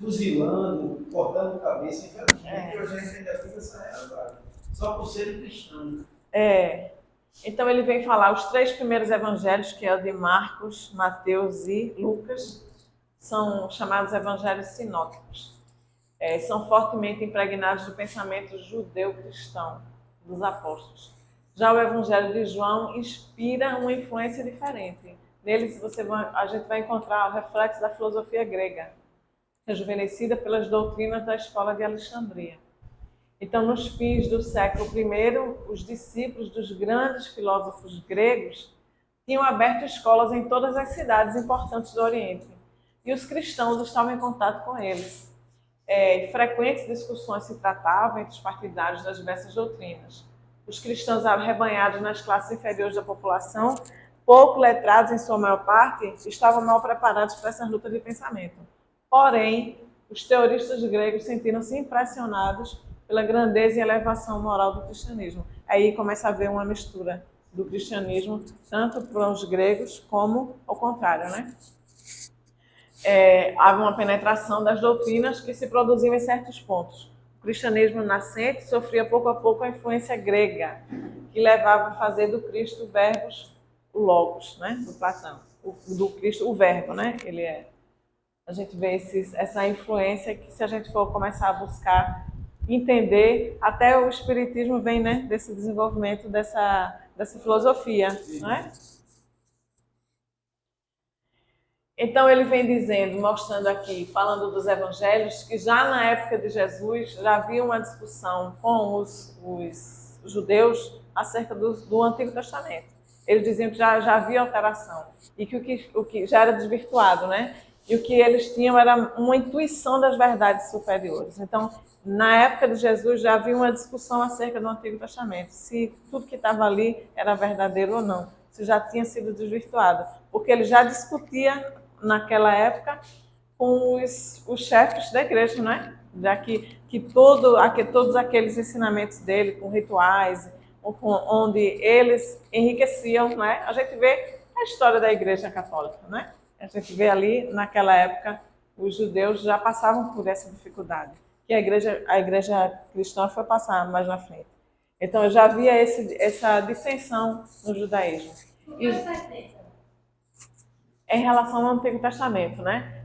fuzilando, cortando cabeça, infelizmente, hoje a gente ainda fica essa realidade. Só por ser cristão. Então ele vem falar os 3 primeiros evangelhos, que é o de Marcos, Mateus e Lucas, são chamados evangelhos sinóticos. São fortemente impregnados do pensamento judeu-cristão dos apóstolos. Já o evangelho de João inspira uma influência diferente. Neles a gente vai encontrar o reflexo da filosofia grega, rejuvenescida pelas doutrinas da escola de Alexandria. Então, nos fins do século I, os discípulos dos grandes filósofos gregos tinham aberto escolas em todas as cidades importantes do Oriente. E os cristãos estavam em contato com eles. Frequentes discussões se tratavam entre os partidários das diversas doutrinas. Os cristãos arrebanhados nas classes inferiores da população, pouco letrados em sua maior parte, estavam mal preparados para essas lutas de pensamento. Porém, os teoristas gregos sentiram-se impressionados pela grandeza e elevação moral do cristianismo. Aí começa a haver uma mistura do cristianismo, tanto para os gregos como ao contrário, né? Havia uma penetração das doutrinas que se produziam em certos pontos. O cristianismo nascente sofria pouco a pouco a influência grega, que levava a fazer do Cristo verbos, o logos, né? Do Platão. Do Cristo, o verbo, né? A gente vê essa influência que, se a gente for começar a buscar entender, até o espiritismo vem, né, desse desenvolvimento dessa filosofia, não é? Então ele vem dizendo, mostrando aqui, falando dos evangelhos, que já na época de Jesus já havia uma discussão com os judeus acerca do Antigo Testamento. Eles diziam que já havia alteração e que o que já era desvirtuado, né? E o que eles tinham era uma intuição das verdades superiores. Então, na época de Jesus já havia uma discussão acerca do Antigo Testamento, se tudo que estava ali era verdadeiro ou não, se já tinha sido desvirtuado, porque ele já discutia naquela época com os chefes da igreja, né? Já que todos aqueles ensinamentos dele, com rituais, onde eles enriqueciam, né? A gente vê a história da Igreja Católica, né? A gente vê ali, naquela época, os judeus já passavam por essa dificuldade, que a igreja cristã foi passar mais na frente. Então, já havia essa dissensão no judaísmo. E, em relação ao Antigo Testamento, né?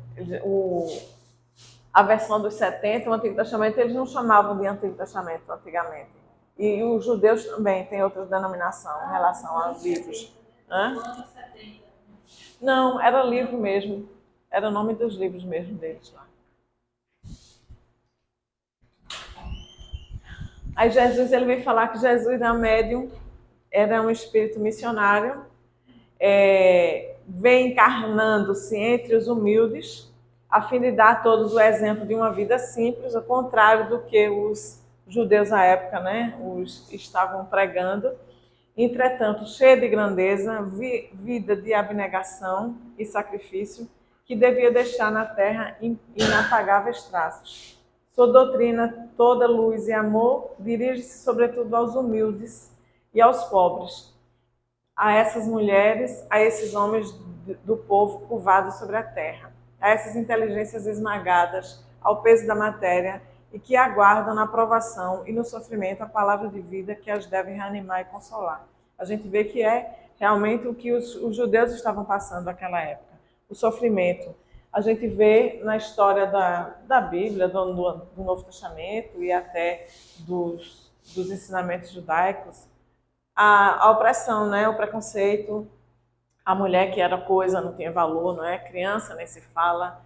A versão dos 70, o Antigo Testamento, eles não chamavam de Antigo Testamento antigamente. E os judeus também têm outra denominação em relação aos livros. Não, era livro mesmo. Era o nome dos livros mesmo deles lá. Aí Jesus, ele vem falar que Jesus é um médium, era um espírito missionário, vem encarnando-se entre os humildes, a fim de dar a todos o exemplo de uma vida simples, ao contrário do que os judeus à época, né, estavam pregando. Entretanto, cheia de grandeza, vida de abnegação e sacrifício, que devia deixar na terra inapagáveis traços. Sua doutrina, toda luz e amor, dirige-se sobretudo aos humildes e aos pobres, a essas mulheres, a esses homens do povo curvados sobre a terra, a essas inteligências esmagadas ao peso da matéria e que aguardam na provação e no sofrimento a palavra de vida que as deve reanimar e consolar. A gente vê que é realmente o que os judeus estavam passando naquela época, o sofrimento. A gente vê na história da Bíblia, do Novo Testamento e até dos ensinamentos judaicos, a opressão, né? O preconceito, a mulher que era coisa, não tinha valor, não é? Criança nem se fala,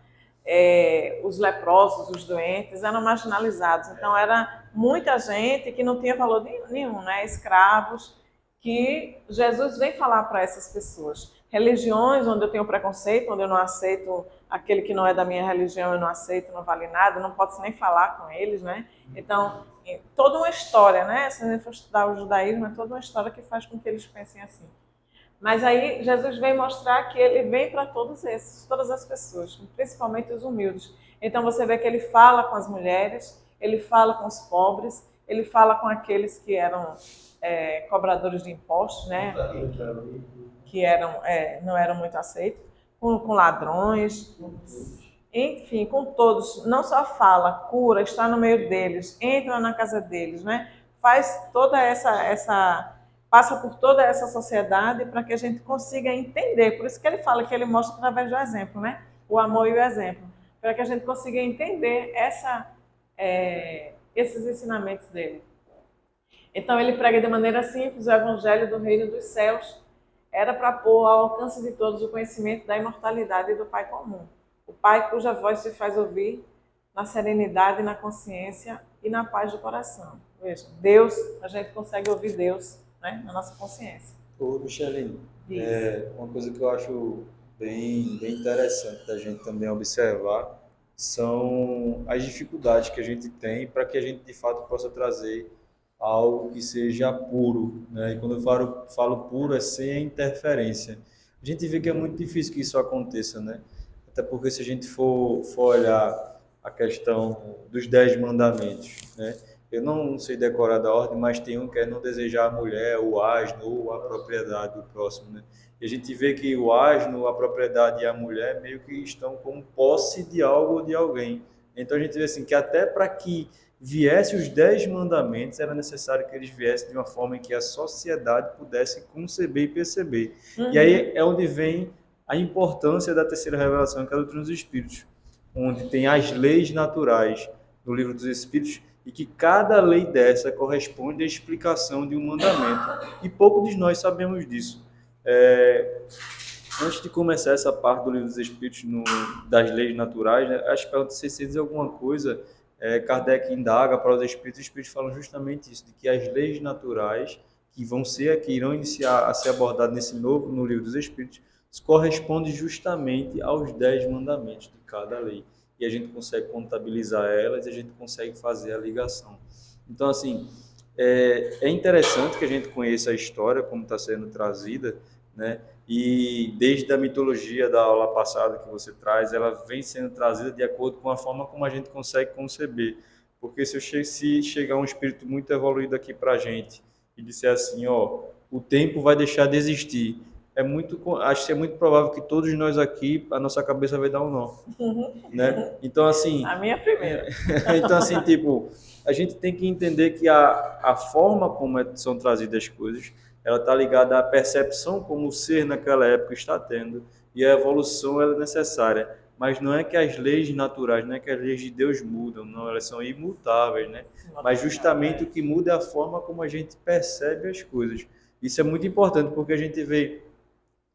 os leprosos, os doentes eram marginalizados. Então era muita gente que não tinha valor nenhum, né? Escravos, que Jesus vem falar para essas pessoas. Religiões onde eu tenho preconceito, onde eu não aceito aquele que não é da minha religião, eu não aceito, não vale nada, não posso nem falar com eles, né? Então, toda uma história, né? Se a gente for estudar o judaísmo, é toda uma história que faz com que eles pensem assim. Mas aí Jesus vem mostrar que ele vem para todos esses, todas as pessoas, principalmente os humildes. Então você vê que ele fala com as mulheres, ele fala com os pobres, ele fala com aqueles que eram cobradores de impostos, né? Que não eram muito aceitos, com ladrões, enfim, com todos. Não só fala, cura, está no meio deles, entra na casa deles, né? Faz toda passa por toda essa sociedade para que a gente consiga entender. Por isso que ele fala que ele mostra através do exemplo, né? O amor e o exemplo, para que a gente consiga entender esses ensinamentos dele. Então ele prega de maneira simples o evangelho do reino dos céus. Era para pôr ao alcance de todos o conhecimento da imortalidade do Pai comum. O Pai cuja voz se faz ouvir na serenidade, na consciência e na paz do coração. Veja, Deus, a gente consegue ouvir Deus, né, na nossa consciência. Ô, Micheline, uma coisa que eu acho bem interessante da gente também observar são as dificuldades que a gente tem para que a gente de fato possa trazer algo que seja puro, né? E quando eu falo puro é sem interferência. A gente vê que é muito difícil que isso aconteça, né? Até porque se a gente for olhar a questão dos 10 mandamentos, né? Eu não sei decorar da ordem, mas tem um que é não desejar a mulher, o asno ou a propriedade do próximo, né? E a gente vê que o asno, a propriedade e a mulher meio que estão como posse de algo ou de alguém. Então a gente vê assim que até para que viesse os 10 mandamentos, era necessário que eles viessem de uma forma em que a sociedade pudesse conceber e perceber. E aí é onde vem a importância da terceira revelação, que é a doutrina dos Espíritos, onde tem as leis naturais do livro dos Espíritos, e que cada lei dessa corresponde à explicação de um mandamento. E pouco de nós sabemos disso. Antes de começar essa parte do livro dos Espíritos, das leis naturais, né, acho que para vocês dizer alguma coisa, Kardec indaga para os Espíritos falam justamente isso, de que as leis naturais que irão iniciar a ser abordadas no livro dos Espíritos, correspondem justamente aos 10 mandamentos de cada lei. E a gente consegue contabilizar elas e a gente consegue fazer a ligação. Então, assim, é interessante que a gente conheça a história como está sendo trazida, né? E desde a mitologia da aula passada que você traz, ela vem sendo trazida de acordo com a forma como a gente consegue conceber. Porque se chegar um espírito muito evoluído aqui para a gente e disser assim, o tempo vai deixar de existir, acho que é muito provável que todos nós aqui, a nossa cabeça vai dar um nó, né? Então, assim... A minha primeira. Então, assim, tipo, a gente tem que entender que a forma como são trazidas as coisas, ela está ligada à percepção como o ser naquela época está tendo, e a evolução ela é necessária. Mas não é que as leis naturais, não é que as leis de Deus mudam, não, elas são imutáveis, né? Mas justamente o que muda é a forma como a gente percebe as coisas. Isso é muito importante, porque a gente vê,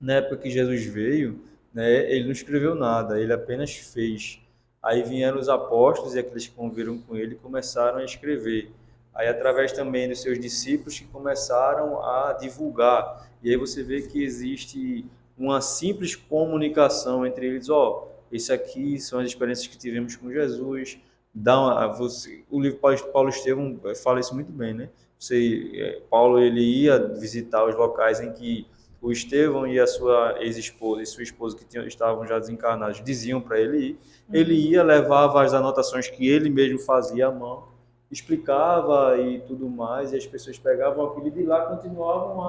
na época que Jesus veio, né, ele não escreveu nada, ele apenas fez. Aí vieram os apóstolos e aqueles que conviveram com ele começaram a escrever. Aí, através também dos seus discípulos, que começaram a divulgar. E aí você vê que existe uma simples comunicação entre eles. Esse aqui são as experiências que tivemos com Jesus. O livro Paulo Estevão fala isso muito bem, né? Paulo ele ia visitar os locais em que o Estevão e a sua ex-esposa e sua esposa, que estavam já desencarnados, diziam para ele ir. Ele ia, levava as anotações que ele mesmo fazia à mão, explicava e tudo mais, e as pessoas pegavam aquilo e de lá continuavam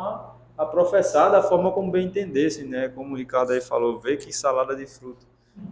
a professar da forma como bem entendessem, né? Como o Ricardo aí falou, vê que salada de fruta,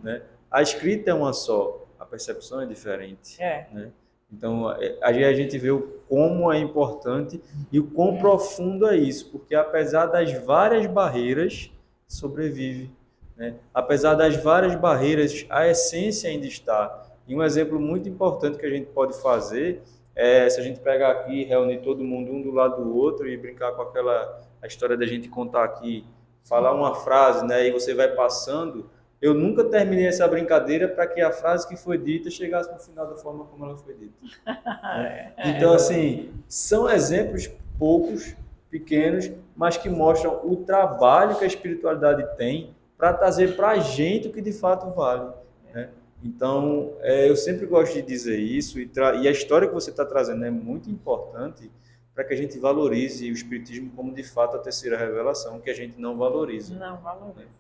né? A escrita é uma só, a percepção é diferente, né? Então, aí a gente vê o como é importante e o quão profundo é isso, porque apesar das várias barreiras, sobrevive, né? Apesar das várias barreiras, a essência ainda está. E um exemplo muito importante que a gente pode fazer é se a gente pegar aqui, reunir todo mundo um do lado do outro e brincar com a história da gente contar aqui, falar uma frase, né? E você vai passando. Eu nunca terminei essa brincadeira para que a frase que foi dita chegasse no final da forma como ela foi dita. Né? Então, assim, são exemplos poucos, pequenos, mas que mostram o trabalho que a espiritualidade tem para trazer para a gente o que de fato vale. Né? Então, eu sempre gosto de dizer isso, e a história que você está trazendo é muito importante para que a gente valorize o Espiritismo como de fato a terceira revelação, que a gente não valoriza. Não valoriza.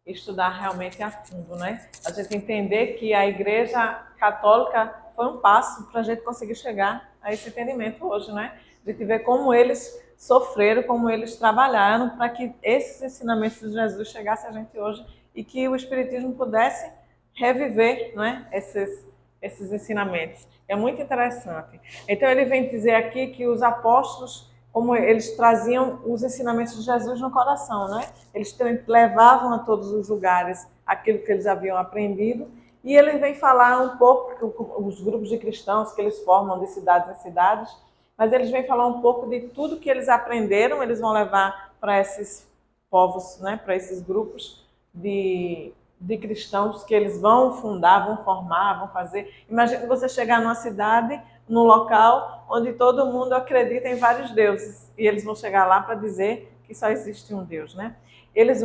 Estudar realmente a fundo, né? A gente entender que a Igreja Católica foi um passo para a gente conseguir chegar a esse entendimento hoje, né? A gente vê como eles sofreram, como eles trabalharam para que esses ensinamentos de Jesus chegassem a gente hoje e que o Espiritismo pudesse reviver, né, esses ensinamentos. É muito interessante. Então ele vem dizer aqui que os apóstolos, como eles traziam os ensinamentos de Jesus no coração, né? Eles levavam a todos os lugares aquilo que eles haviam aprendido, e ele vem falar um pouco, os grupos de cristãos que eles formam de cidades em cidades, mas eles vêm falar um pouco de tudo que eles aprenderam, eles vão levar para esses povos, né? Para esses grupos de cristãos que eles vão fundar, vão formar, vão fazer. Imagina você chegar numa cidade, num local onde todo mundo acredita em vários deuses, e eles vão chegar lá para dizer que só existe um Deus, né? Eles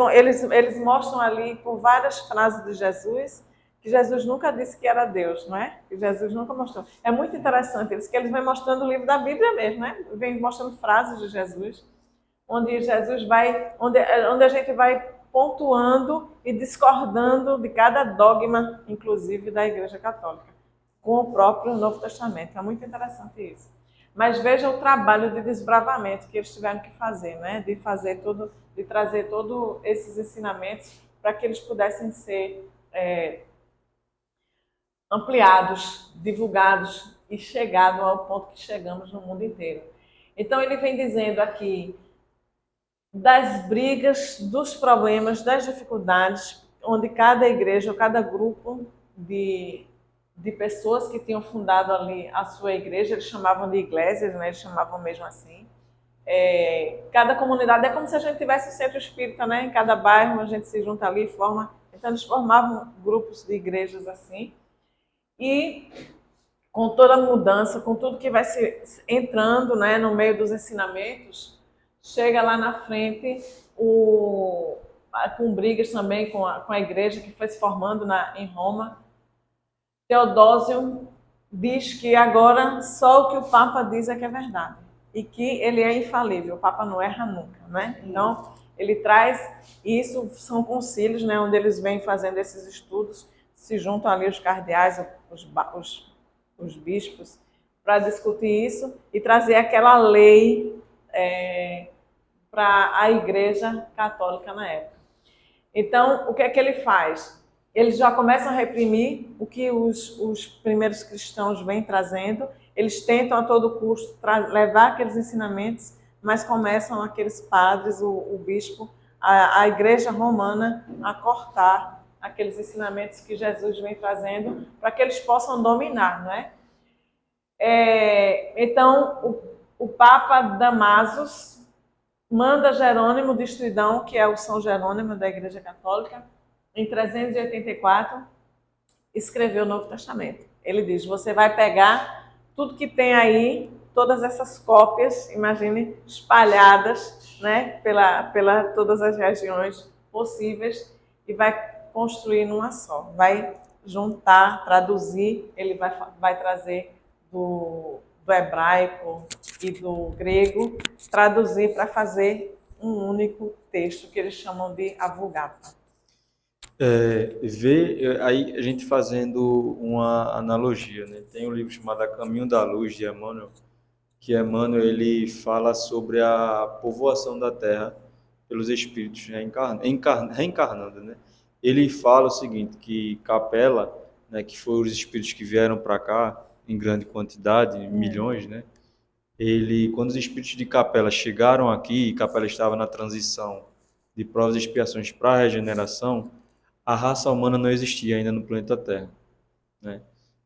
mostram ali por várias frases de Jesus que Jesus nunca disse que era Deus, não é? Que Jesus nunca mostrou. É muito interessante isso, que eles vêm mostrando o livro da Bíblia mesmo, né? Vêm mostrando frases de Jesus, onde Jesus vai, onde a gente vai pontuando e discordando de cada dogma, inclusive da Igreja Católica, com o próprio Novo Testamento. É muito interessante isso. Mas veja o trabalho de desbravamento que eles tiveram que fazer, né? De trazer todos esses ensinamentos para que eles pudessem ser ampliados, divulgados e chegados ao ponto que chegamos no mundo inteiro. Então ele vem dizendo aqui das brigas, dos problemas, das dificuldades, onde cada igreja ou cada grupo de pessoas que tinham fundado ali a sua igreja, eles chamavam de igrejas, né? Eles chamavam mesmo assim. Cada comunidade é como se a gente tivesse o centro espírita, né? Em cada bairro a gente se junta ali e forma. Então eles formavam grupos de igrejas assim. E com toda a mudança, com tudo que vai se entrando, né, no meio dos ensinamentos, chega lá na frente com brigas também com a igreja que foi se formando em Roma. Teodósio diz que agora só o que o Papa diz é que é verdade e que ele é infalível, o Papa não erra nunca, né? Então ele traz isso, são concílios, né, onde eles vêm fazendo esses estudos, se juntam ali os cardeais, os bispos, para discutir isso e trazer aquela lei para a Igreja Católica na época. Então, o que é que ele faz? Eles já começam a reprimir o que os primeiros cristãos vêm trazendo, eles tentam a todo custo levar aqueles ensinamentos, mas começam aqueles padres, o bispo, a Igreja Romana a cortar aqueles ensinamentos que Jesus vem trazendo para que eles possam dominar, não é? Então, o Papa Damasus manda Jerônimo de Estridão, que é o São Jerônimo da Igreja Católica, em 384, escrever o Novo Testamento. Ele diz, você vai pegar tudo que tem aí, todas essas cópias, imagine, espalhadas, né, pela todas as regiões possíveis, e vai construir numa só. Vai juntar, traduzir, ele vai trazer do hebraico e do grego, traduzir para fazer um único texto que eles chamam de a Vulgata. Aí a gente fazendo uma analogia, né? Tem um livro chamado A Caminho da Luz, de Emmanuel, que Emmanuel ele fala sobre a povoação da Terra pelos espíritos reencarnando, né? Ele fala o seguinte, que Capela, né, que foram os espíritos que vieram para cá em grande quantidade, milhões, né? Quando os espíritos de Capela chegaram aqui, e Capela estava na transição de provas e expiações para a regeneração, a raça humana não existia ainda no planeta Terra, né?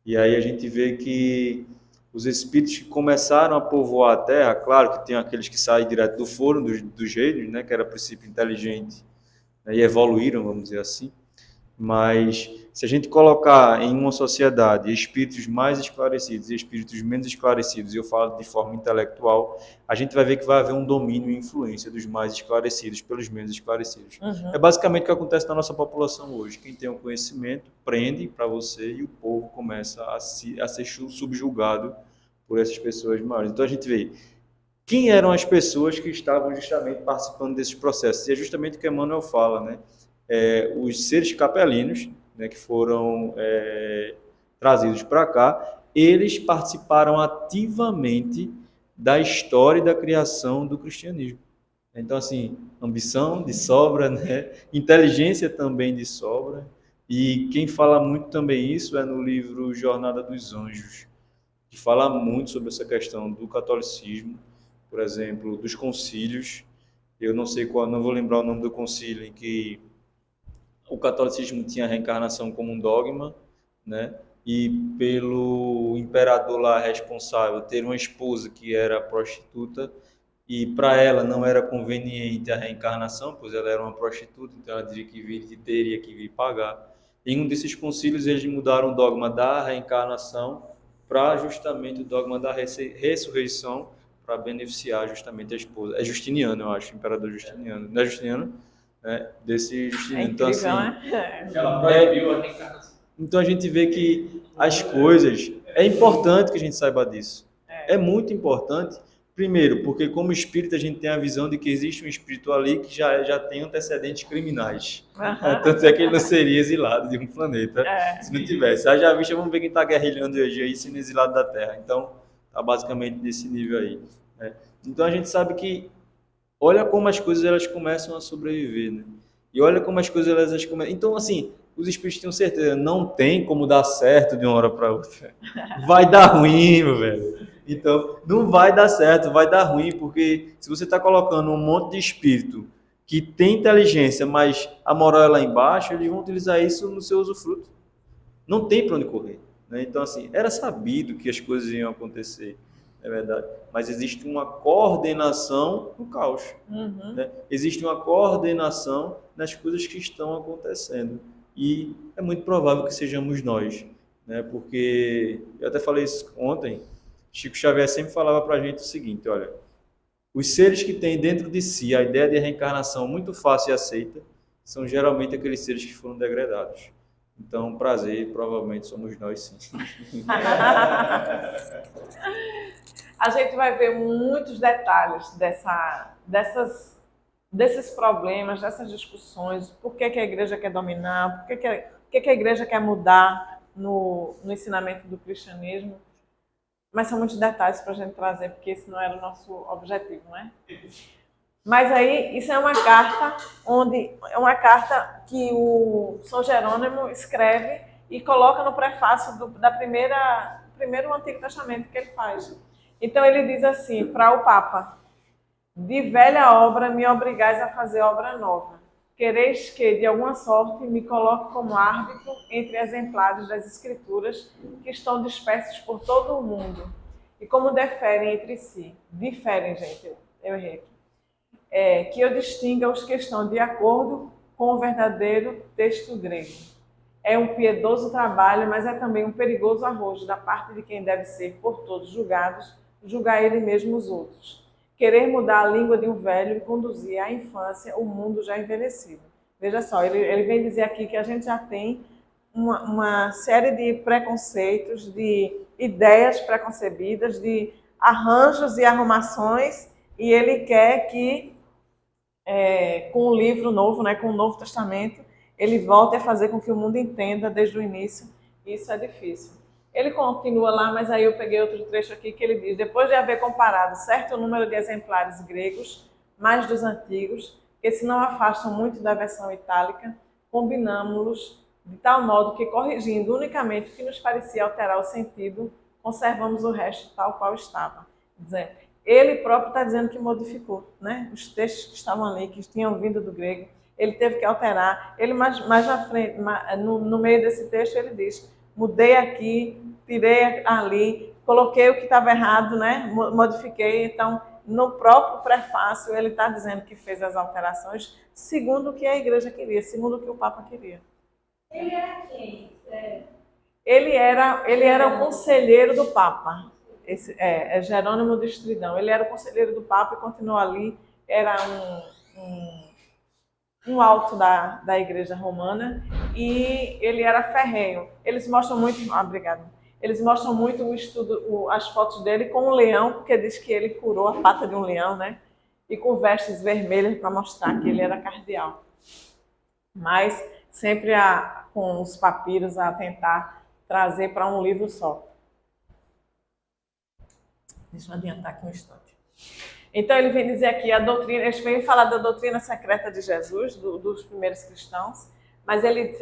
E aí a gente vê que os espíritos que começaram a povoar a Terra, claro que tem aqueles que saem direto do forno, dos gênios, né, que era princípio inteligente, né, e evoluíram, vamos dizer assim. Mas se a gente colocar em uma sociedade espíritos mais esclarecidos e espíritos menos esclarecidos, e eu falo de forma intelectual, a gente vai ver que vai haver um domínio e influência dos mais esclarecidos pelos menos esclarecidos. É basicamente o que acontece na nossa população hoje. Quem tem o conhecimento prende para você e o povo começa a ser subjugado por essas pessoas maiores. Então a gente vê quem eram as pessoas que estavam justamente participando desses processos. E é justamente o que Emmanuel fala, né? Os seres capelinos, né, que foram trazidos para cá, eles participaram ativamente da história e da criação do cristianismo. Então, assim, ambição de sobra, né? Inteligência também de sobra. E quem fala muito também isso é no livro Jornada dos Anjos, que fala muito sobre essa questão do catolicismo, por exemplo, dos concílios. Eu não sei qual, não vou lembrar o nome do concílio em que o catolicismo tinha a reencarnação como um dogma, né? E pelo imperador lá responsável ter uma esposa que era prostituta, e para ela não era conveniente a reencarnação, pois ela era uma prostituta, então ela teria que vir pagar. Em um desses concílios eles mudaram o dogma da reencarnação para justamente o dogma da ressurreição, para beneficiar justamente a esposa. É Justiniano, eu acho, imperador Justiniano. Não é Justiniano? Desse Justiniano. Incrível, então, assim, né? Ela proibiu a reencarnação. então a gente vê que as coisas... É importante que a gente saiba disso. É muito importante. Primeiro, porque como espírita a gente tem a visão de que existe um espírito ali que já tem antecedentes criminais. Tanto é que ele não seria exilado de um planeta se não tivesse. Já visto, vamos ver quem está guerrilhando hoje aí sendo exilado da Terra. Então, está basicamente nesse nível aí, né? Então a gente sabe que olha como as coisas elas começam a sobreviver, né? E olha como as coisas elas começam... Então, assim, os espíritos tinham certeza, não tem como dar certo de uma hora para outra. Vai dar ruim, meu velho. Então, não vai dar certo, vai dar ruim, porque se você está colocando um monte de espírito que tem inteligência, mas a moral é lá embaixo, eles vão utilizar isso no seu usufruto. Não tem para onde correr, né? Então, assim, era sabido que as coisas iam acontecer, é verdade. Mas existe uma coordenação no caos, né? Existe uma coordenação nas coisas que estão acontecendo. E é muito provável que sejamos nós, né? Porque, eu até falei isso ontem, Chico Xavier sempre falava para a gente o seguinte, olha, os seres que têm dentro de si a ideia de reencarnação muito fácil e aceita, são geralmente aqueles seres que foram degradados. Então, prazer, provavelmente somos nós sim. A gente vai ver muitos detalhes desses problemas, dessas discussões, por que a igreja quer dominar, por que a igreja quer mudar no ensinamento do cristianismo. Mas são muitos detalhes para a gente trazer, porque esse não era o nosso objetivo, não é? Mas aí, isso é uma carta que o São Jerônimo escreve e coloca no prefácio primeiro Antigo Testamento que ele faz. Então ele diz assim, para o Papa, de velha obra me obrigais a fazer obra nova. Quereis que, de alguma sorte, me coloque como árbitro entre exemplares das Escrituras que estão dispersos por todo o mundo. E como diferem entre si. Diferem, gente, eu errei aqui. Que eu distinga os que estão de acordo com o verdadeiro texto grego. É um piedoso trabalho, mas é também um perigoso arrojo da parte de quem deve ser por todos julgados, julgar ele mesmo os outros. Querer mudar a língua de um velho e conduzir à infância o mundo já envelhecido. Veja só, ele vem dizer aqui que a gente já tem uma série de preconceitos, de ideias preconcebidas, de arranjos e arrumações, e ele quer que, com o livro novo, né, com o Novo Testamento, ele volta a fazer com que o mundo entenda desde o início, e isso é difícil. Ele continua lá, mas aí eu peguei outro trecho aqui que ele diz: depois de haver comparado certo número de exemplares gregos, mais dos antigos, que se não afastam muito da versão itálica, combinamos-los de tal modo que, corrigindo unicamente o que nos parecia alterar o sentido, conservamos o resto tal qual estava. Dizendo, ele próprio está dizendo que modificou, né? Os textos que estavam ali, que tinham vindo do grego, ele teve que alterar. Ele mais na frente, no meio desse texto, ele diz: mudei aqui, tirei ali, coloquei o que estava errado, né? Modifiquei. Então, no próprio prefácio, ele está dizendo que fez as alterações segundo o que a igreja queria, segundo o que o Papa queria. Ele era quem? Ele era o conselheiro do Papa. É Jerônimo de Estridão. Ele era o conselheiro do Papa e continuou ali. Era um alto da Igreja Romana, e ele era ferrenho. Eles mostram muito, obrigado. Eles mostram muito o estudo, as fotos dele com um leão, porque diz que ele curou a pata de um leão, né? E com vestes vermelhas para mostrar que ele era cardeal. Mas sempre com os papiros a tentar trazer para um livro só. Deixa eu adiantar aqui um instante. Então ele vem dizer aqui a doutrina, eles vêm falar da doutrina secreta de Jesus, dos primeiros cristãos, mas ele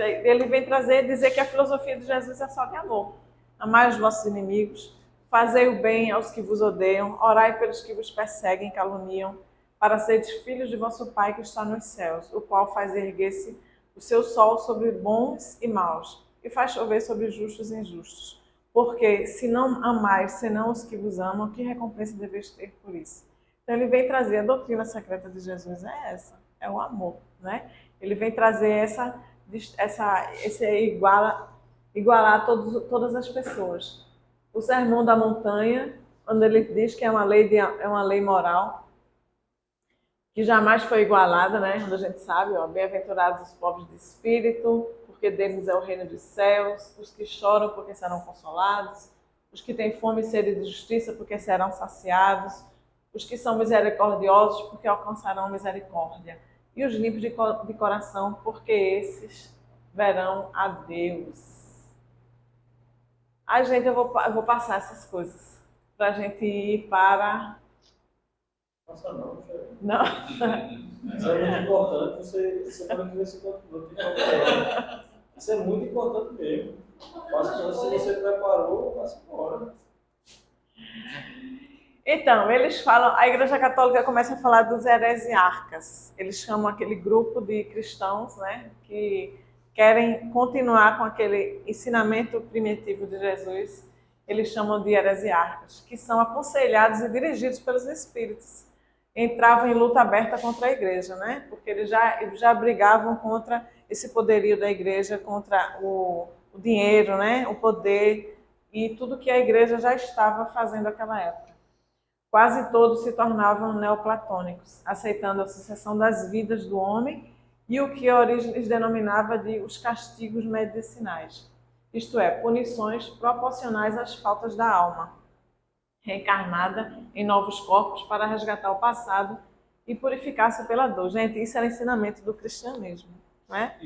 vem dizer que a filosofia de Jesus é só de amor. Amai os vossos inimigos, fazei o bem aos que vos odeiam, orai pelos que vos perseguem e caluniam, para seres filhos de vosso Pai que está nos céus, o qual faz erguer-se o seu sol sobre bons e maus, e faz chover sobre justos e injustos. Porque se não amais senão os que vos amam, que recompensa deveis ter por isso? Então ele vem trazer, a doutrina secreta de Jesus é essa, é o amor, né? Ele vem trazer igualar todas as pessoas. O Sermão da Montanha, quando ele diz que é uma lei moral, que jamais foi igualada, né? Quando a gente sabe, ó, bem-aventurados os pobres de espírito, porque deles é o reino dos céus, os que choram porque serão consolados, os que têm fome e sede de justiça porque serão saciados, os que são misericordiosos porque alcançarão misericórdia, e os limpos de coração porque esses verão a Deus. Ai, gente, eu vou passar essas coisas para a gente ir para... Nossa, não, Não. isso é muito importante, você pode ver esse conteúdo. Isso é muito importante mesmo. Se você preparou, passa embora. Então, eles falam, a Igreja Católica começa a falar dos heresiarcas. Eles chamam aquele grupo de cristãos, né, que querem continuar com aquele ensinamento primitivo de Jesus. Eles chamam de heresiarcas, que são aconselhados e dirigidos pelos espíritos. Entravam em luta aberta contra a igreja, né? Porque eles já brigavam contra esse poderio da igreja, contra o dinheiro, né? O poder e tudo que a igreja já estava fazendo naquela época. Quase todos se tornavam neoplatônicos, aceitando a sucessão das vidas do homem e o que a Orígenes denominava de os castigos medicinais, isto é, punições proporcionais às faltas da alma, reencarnada em novos corpos para resgatar o passado e purificar-se pela dor. Gente, isso era ensinamento do cristianismo, né?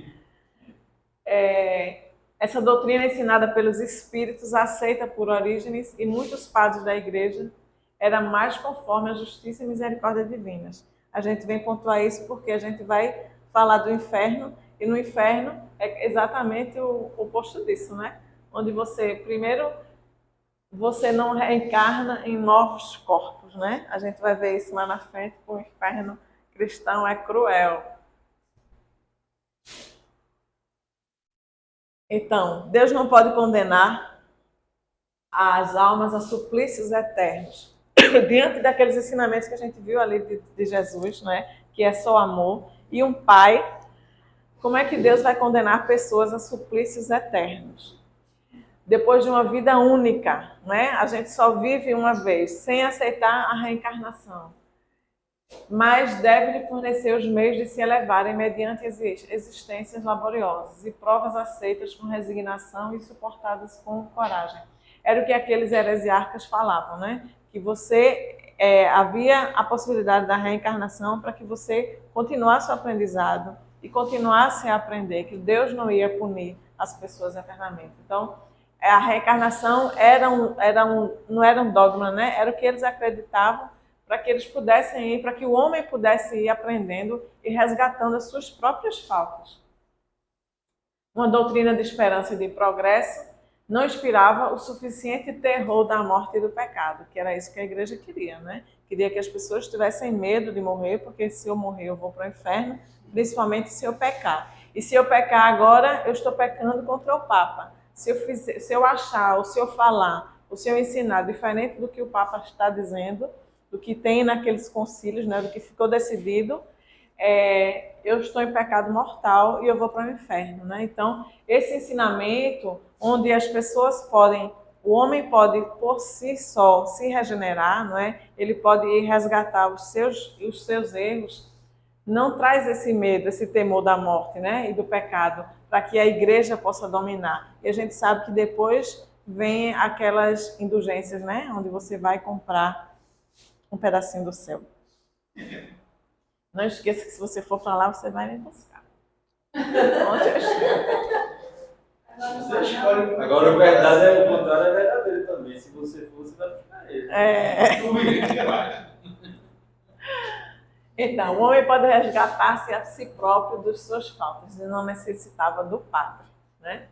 Essa doutrina ensinada pelos espíritos, aceita por Orígenes e muitos padres da igreja, era mais conforme a justiça e misericórdia divinas. A gente vem pontuar isso porque a gente vai falar do inferno, e no inferno é exatamente o oposto disso, né? Onde primeiro, você não reencarna em novos corpos, né? A gente vai ver isso lá na frente, o inferno cristão é cruel. Então, Deus não pode condenar as almas a suplícios eternos. Diante daqueles ensinamentos que a gente viu ali de Jesus, né? Que é só amor, e um pai, como é que Deus vai condenar pessoas a suplícios eternos? Depois de uma vida única, né? A gente só vive uma vez, sem aceitar a reencarnação. Mas deve lhe fornecer os meios de se elevarem mediante existências laboriosas e provas aceitas com resignação e suportadas com coragem. Era o que aqueles heresiarcas falavam, né? Que havia a possibilidade da reencarnação para que você continuasse o aprendizado e continuassem a aprender que Deus não ia punir as pessoas eternamente. Então, a reencarnação não era um dogma, né? Era o que eles acreditavam para que eles pudessem ir, para que o homem pudesse ir aprendendo e resgatando as suas próprias faltas. Uma doutrina de esperança e de progresso não inspirava o suficiente terror da morte e do pecado, que era isso que a igreja queria, né? Queria que as pessoas tivessem medo de morrer, porque se eu morrer eu vou para o inferno, principalmente se eu pecar. E se eu pecar agora, eu estou pecando contra o Papa. Se eu achar, ou se eu falar, ou se eu ensinar diferente do que o Papa está dizendo, do que tem naqueles concílios, né, do que ficou decidido, eu estou em pecado mortal e eu vou para o inferno, né? Então, esse ensinamento, onde as pessoas podem, o homem pode por si só se regenerar, não é? Ele pode ir resgatar os seus erros, não traz esse medo, esse temor da morte, né? E do pecado, para que a igreja possa dominar. E a gente sabe que depois vem aquelas indulgências, né? Onde você vai comprar um pedacinho do céu. Não esqueça que se você for para lá, você vai me buscar. Onde eu estou. Agora, a verdade é o contrário, é verdadeiro também. Se você for, você vai buscar ele. Então, o homem pode resgatar-se a si próprio das suas faltas e não necessitava do Padre, né?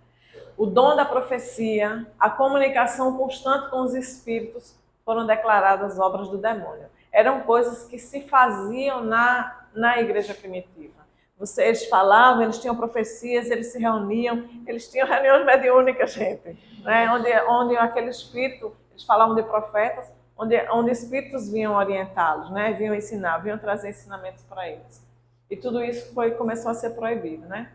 O dom da profecia, a comunicação constante com os espíritos foram declaradas obras do demônio. Eram coisas que se faziam na igreja primitiva. Eles falavam, eles tinham profecias, eles se reuniam, eles tinham reuniões mediúnicas, gente, né? Onde aquele espírito, eles falavam de profetas, onde espíritos vinham orientá-los, né? Vinham ensinar, vinham trazer ensinamentos para eles. E tudo isso começou a ser proibido, né?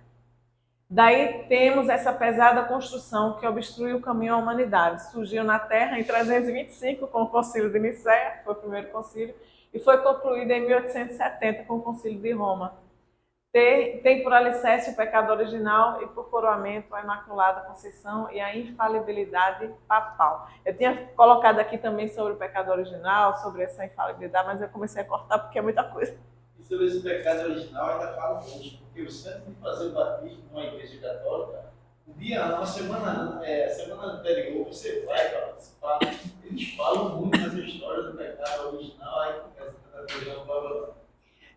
Daí temos essa pesada construção que obstruiu o caminho à humanidade. Surgiu na Terra em 325 com o Concílio de Nicéia, que foi o primeiro concílio, e foi concluído em 1870 com o Concílio de Roma. Tem por alicerce o pecado original e por coroamento a Imaculada Conceição e a infalibilidade papal. Eu tinha colocado aqui também sobre o pecado original, sobre essa infalibilidade, mas eu comecei a cortar porque é muita coisa. E sobre esse pecado original ainda falo hoje, porque o centro de fazer o batismo numa igreja católica, um dia, uma semana anterior, você vai participar, eles falam muito dessa história do pecado original, aí começa a coisa blá.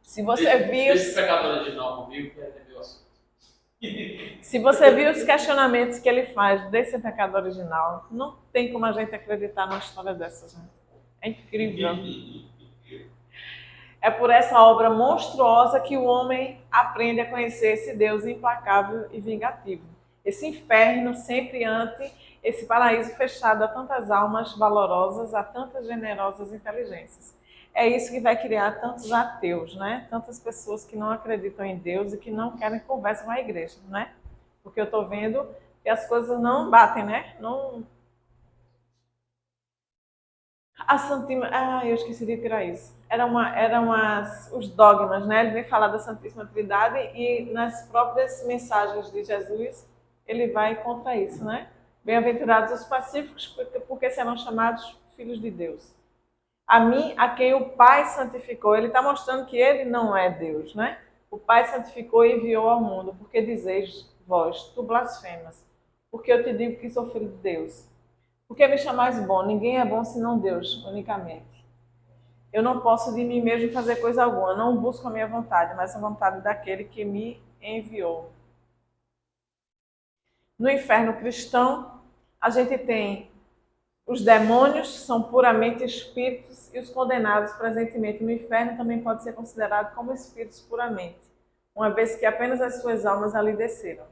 Se você viu... Esse pecado original comigo, que é o assunto. Se você viu os questionamentos que ele faz desse pecado original, não tem como a gente acreditar numa história dessas, gente. É incrível. É por essa obra monstruosa que o homem aprende a conhecer esse Deus implacável e vingativo. Esse inferno sempre ante esse paraíso fechado a tantas almas valorosas, a tantas generosas inteligências. É isso que vai criar tantos ateus, né? Tantas pessoas que não acreditam em Deus e que não querem conversa com a igreja, né? Porque eu estou vendo que as coisas não batem, né? Não... A Santíssima... eu esqueci de tirar isso. Os dogmas, né? Ele vem falar da Santíssima Trindade e nas próprias mensagens de Jesus, ele vai contra isso, né? Bem-aventurados os pacíficos, porque serão chamados filhos de Deus. A mim, a quem o Pai santificou. Ele está mostrando que ele não é Deus, né? O Pai santificou e enviou ao mundo, porque dizeis vós, tu blasfemas, porque eu te digo que sou filho de Deus. Porque me chamais bom? Ninguém é bom senão Deus, unicamente. Eu não posso de mim mesmo fazer coisa alguma, não busco a minha vontade, mas a vontade daquele que me enviou. No inferno cristão, a gente tem os demônios, que são puramente espíritos, e os condenados presentemente no inferno também podem ser considerados como espíritos puramente, uma vez que apenas as suas almas ali desceram.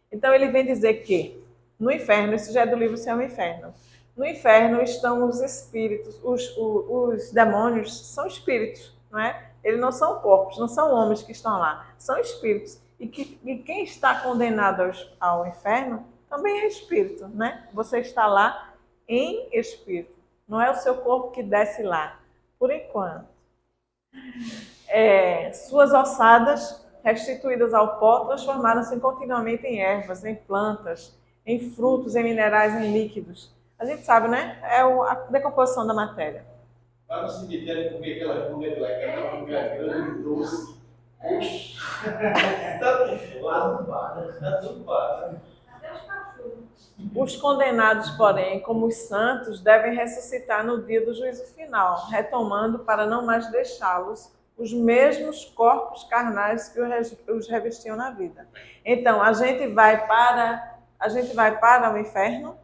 Então ele vem dizer que no inferno, isso já é do livro Céu e Inferno, no inferno estão os espíritos, os demônios são espíritos, não é? Eles não são corpos, não são homens que estão lá, são espíritos. E quem está condenado ao inferno também é espírito, né? Você está lá em espírito, não é o seu corpo que desce lá, por enquanto. Suas ossadas, restituídas ao pó, transformaram-se continuamente em ervas, em plantas, em frutos, em minerais, em líquidos. A gente sabe, né? É a decomposição da matéria. Lá no cemitério comer aquela comida, aquela comida grande, doce, Os condenados, porém, como os santos, devem ressuscitar no dia do juízo final, retomando para não mais deixá-los os mesmos corpos carnais que os revestiam na vida. Então, a gente vai para o inferno,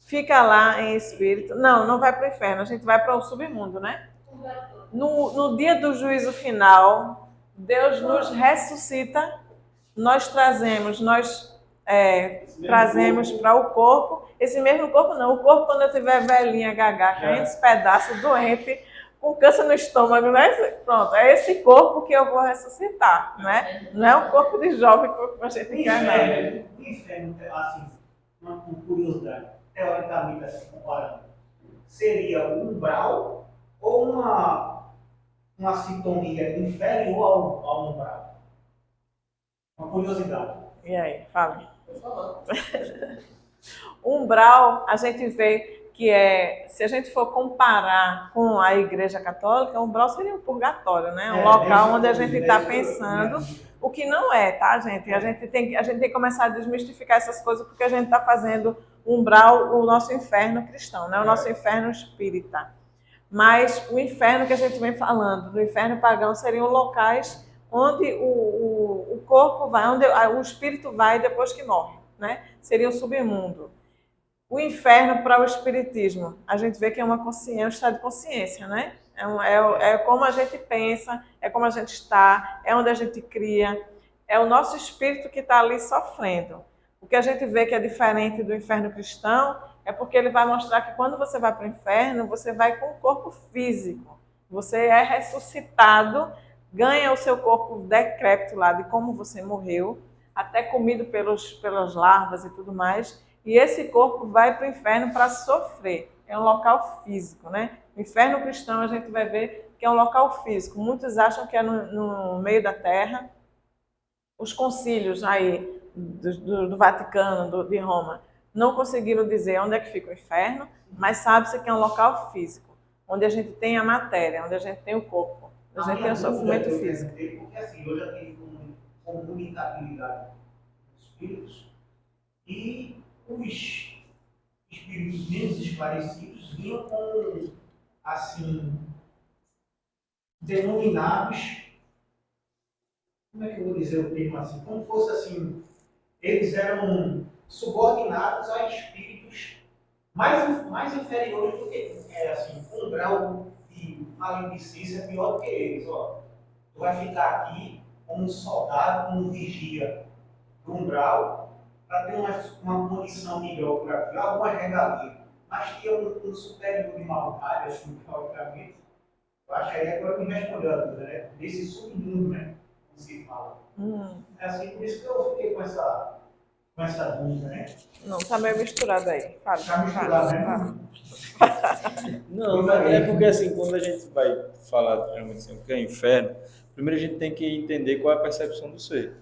fica lá em espírito. Não vai para o inferno, a gente vai para o submundo, né? No dia do juízo final, Deus nos ressuscita, nós trazemos para o corpo, esse mesmo corpo não, o corpo quando eu tiver velhinha, gaga, caindo os pedaços, doente, com câncer no estômago, né? Pronto, é esse corpo que eu vou ressuscitar, né? Não é um corpo de jovem que a gente quer, não. O inferno, assim, uma curiosidade, teoricamente, assim, comparando, seria o umbral ou uma sintonia inferior ao umbral? Uma curiosidade. E aí, fala. Umbral, a gente vê que se a gente for comparar com a Igreja Católica, o umbral seria um purgatório, né? Um local onde a gente está pensando, o que não é, tá, gente? A gente tem que começar a desmistificar essas coisas, porque a gente está fazendo umbral o nosso inferno cristão, né? O nosso inferno espírita. Mas o inferno que a gente vem falando, do inferno pagão, seriam locais onde o corpo vai, onde o espírito vai depois que morre, né? Seria o submundo. O inferno para o espiritismo, a gente vê que é um estado de consciência, né? É como a gente pensa, é como a gente está, é onde a gente cria, é o nosso espírito que está ali sofrendo. O que a gente vê que é diferente do inferno cristão é porque ele vai mostrar que quando você vai para o inferno, você vai com o corpo físico. Você é ressuscitado, ganha o seu corpo decrépito lá de como você morreu, até comido pelas larvas e tudo mais. E esse corpo vai para o inferno para sofrer. É um local físico, né? O inferno cristão a gente vai ver que é um local físico. Muitos acham que é no meio da terra. Os concílios aí do Vaticano, de Roma, não conseguiram dizer onde é que fica o inferno, mas sabe-se que é um local físico, onde a gente tem a matéria, onde a gente tem o corpo, onde a gente tem o sofrimento físico. Porque assim, eu já tive comunicabilidade com espíritos e os espíritos menos esclarecidos vinham com, assim, denominados, como é que eu vou dizer o termo assim? Como fosse assim, eles eram subordinados a espíritos mais inferiores do que assim, um grau de maledicência pior do que eles. Ó, tu vai ficar aqui como um soldado, como um vigia do umbral, para ter uma condição melhor por aqui, alguma regalia. Mas tinha um superior de maldade, assim, teoricamente. Eu acho que aí agora me respondeu a dúvida, né? Desse submundo, né? Como se fala. É assim, por isso que eu fiquei com essa dúvida, né? Não, tá meio misturado aí. Fala, Tá misturado, né? Não, é porque assim, quando a gente vai falar geralmente assim, o que é inferno, primeiro a gente tem que entender qual é a percepção do ser,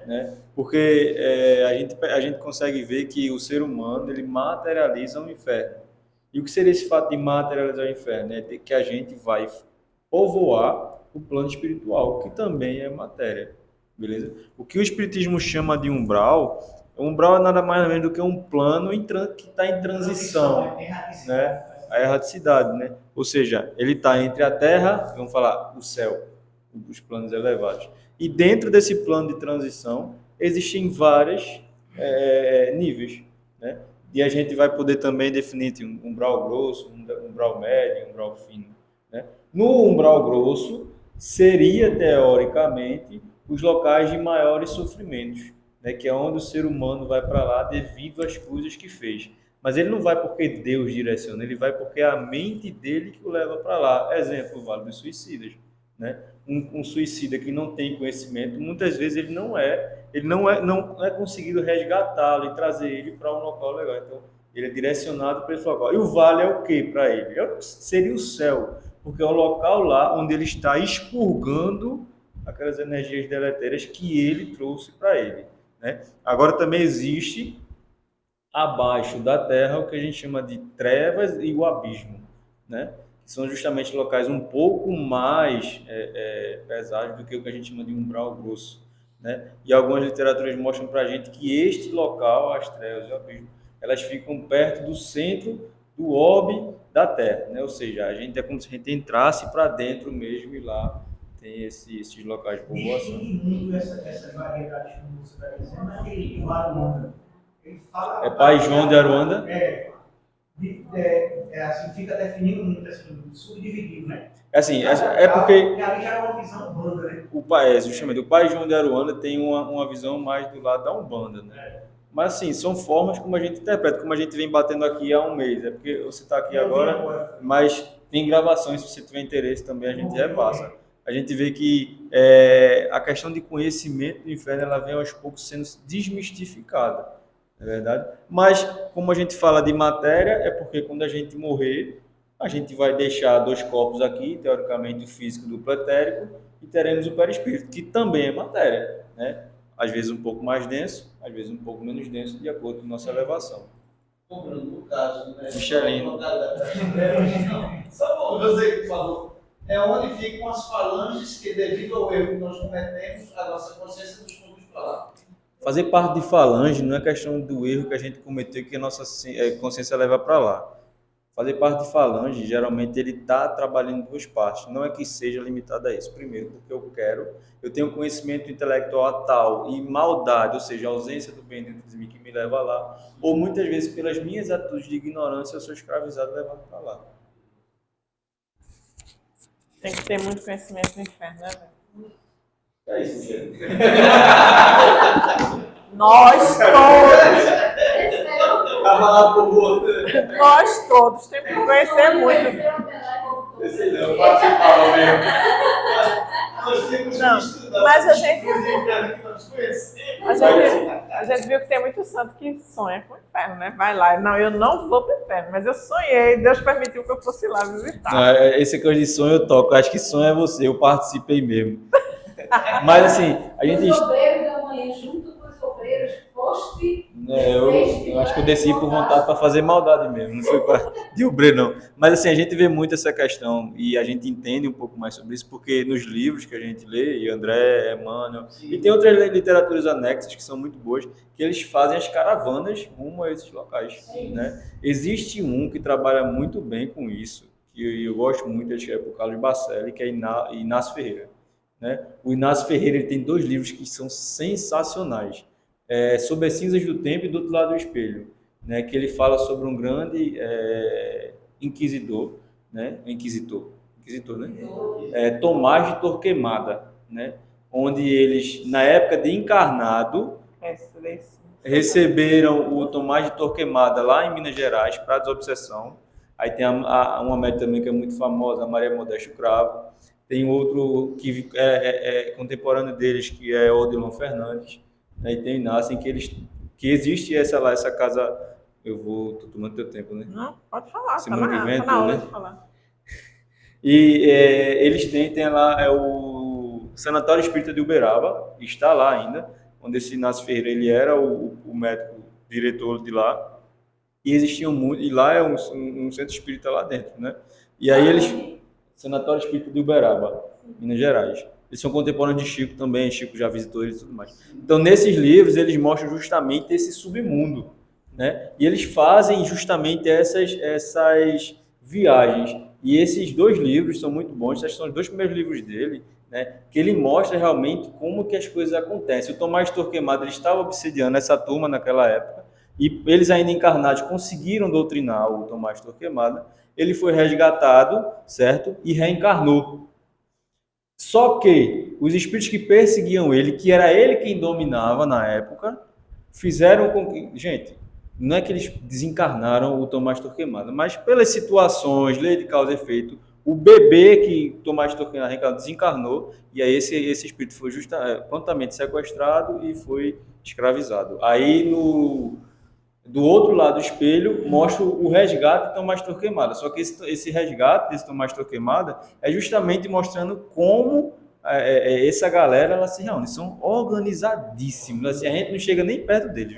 né? Porque a gente consegue ver que o ser humano ele materializa o inferno. E o que seria esse fato de materializar o inferno? É que a gente vai povoar o plano espiritual, que também é matéria, beleza? O que o espiritismo chama de umbral é nada mais ou menos do que um plano que está em transição, né? A erraticidade, né? Ou seja, ele está entre a terra, vamos falar, o céu, os planos elevados. E dentro desse plano de transição, existem vários níveis, né? E a gente vai poder também definir um umbral grosso, um umbral médio, um umbral fino, né? No umbral grosso, seria, teoricamente, os locais de maiores sofrimentos, né? Que é onde o ser humano vai para lá devido às coisas que fez. Mas ele não vai porque Deus direciona, ele vai porque é a mente dele que o leva para lá. Exemplo, o Vale dos Suicidas, né? Um suicida que não tem conhecimento, muitas vezes ele não é conseguido resgatá-lo e trazer ele para um local legal. Então, ele é direcionado para esse local. E o vale é o que para ele? Seria o céu, porque é o local lá onde ele está expurgando aquelas energias deletérias que ele trouxe para ele, né? Agora também existe abaixo da terra o que a gente chama de trevas e o abismo, né? que são justamente locais um pouco mais pesados do que o que a gente chama de umbral grosso, né? E algumas literaturas mostram para a gente que este local, as trevas e o abismo, elas ficam perto do centro do orbe da Terra, né? Ou seja, a gente é como se a gente entrasse para dentro mesmo e lá tem esses locais de povoação. Distingue muito essas variedades que você está dizendo, aquele livro Aruanda. Ele fala. É Pai João de Aruanda? Assim, fica definindo muito, assim, subdividido, né? Assim, é porque ali já é uma visão banda, né? justamente, o Pai João de Aruanda tem uma visão mais do lado da Umbanda, né? Mas, assim, são formas como a gente interpreta, como a gente vem batendo aqui há um mês. É porque você está aqui agora, mas tem gravações, se você tiver interesse também, a gente repassa. A gente vê que a questão de conhecimento do inferno, ela vem aos poucos sendo desmistificada, não é verdade? Mas, como a gente fala de matéria, é porque quando a gente morrer, a gente vai deixar 2 corpos aqui, teoricamente o físico do pretérico, e teremos o perispírito, que também é matéria, né? Às vezes um pouco mais denso, às vezes um pouco menos denso, de acordo com a nossa elevação. Ô, Bruno, no caso, né? Michelino. Só como você falou, é onde ficam as falanges que, devido ao erro que nós cometemos, a nossa consciência nos conduz para lá. Fazer parte de falange não é questão do erro que a gente cometeu que a nossa consciência leva para lá. Fazer parte de falange, geralmente, ele está trabalhando em 2 partes. Não é que seja limitado a isso. Primeiro, porque eu tenho conhecimento intelectual tal e maldade, ou seja, a ausência do bem dentro de mim que me leva lá. Ou muitas vezes, pelas minhas atitudes de ignorância, eu sou escravizado e levado para lá. Tem que ter muito conhecimento do inferno, né, velho? É isso, gente. Nós todos, Tava lá por você. nós todos temos que conhecer muito. Esse não, participava mesmo. Nós temos Não, que estudar. mas a gente- que nós conhecemos. A gente viu que tem muito santo que sonha com o inferno, né? Vai lá. Não, eu não vou para o inferno, mas eu sonhei, Deus permitiu que eu fosse lá visitar. Não, esse coisa de sonho eu toco. Acho que sonho é você, eu participei mesmo. Mas assim, a gente. Os obreiros da manhã, junto com os obreiros, foste. Eu acho que eu desci por vontade para fazer maldade mesmo, não foi para de obreiro não. Mas assim, a gente vê muito essa questão e a gente entende um pouco mais sobre isso porque nos livros que a gente lê, e André, Emmanuel, e tem outras literaturas anexas que são muito boas, que eles fazem as caravanas rumo a esses locais, né? Existe um que trabalha muito bem com isso, que eu gosto muito, acho que é o Carlos Bacelli, que é Inácio Ferreira, né? O Inácio Ferreira ele tem 2 livros que são sensacionais. Sobre as cinzas do tempo e do outro lado do espelho, né, que ele fala sobre um grande inquisidor, né, inquisitor, né, Tomás de Torquemada, né, onde eles, na época de encarnado, receberam o Tomás de Torquemada lá em Minas Gerais para desobsessão. Aí tem uma médica também que é muito famosa, a Maria Modesta Cravo. Tem outro que é contemporâneo deles, que é Odilon Fernandes. E tem Inácio, que existe essa casa. Tô tomando teu tempo, né? Não, pode falar, Simone tá Vivento, na hora né? de falar. E eles têm lá o Sanatório Espírita de Uberaba, está lá ainda, onde esse Inácio Ferreira ele era o médico diretor de lá. E e lá é um centro espírita lá dentro, né? E aí Sanatório Espírita de Uberaba, Minas Gerais. Eles são contemporâneos de Chico também, Chico já visitou eles e tudo mais. Então, nesses livros, eles mostram justamente esse submundo, né? E eles fazem justamente essas viagens. E esses 2 livros são muito bons, esses são os 2 primeiros livros dele, né? Que ele mostra realmente como que as coisas acontecem. O Tomás Torquemada ele estava obsediando essa turma naquela época, e eles ainda encarnados conseguiram doutrinar o Tomás Torquemada. Ele foi resgatado, certo? E reencarnou. Só que os espíritos que perseguiam ele, que era ele quem dominava na época, fizeram com que... Gente, não é que eles desencarnaram o Tomás Torquemada, mas pelas situações, lei de causa e efeito, o bebê que Tomás Torquemada desencarnou, e aí esse espírito foi prontamente sequestrado e foi escravizado. Aí do outro lado do espelho mostra o resgate de Tomás Torquemada. Só que esse resgate desse Tomás Torquemada é justamente mostrando como essa galera ela se reúne. São organizadíssimos. Assim, a gente não chega nem perto deles.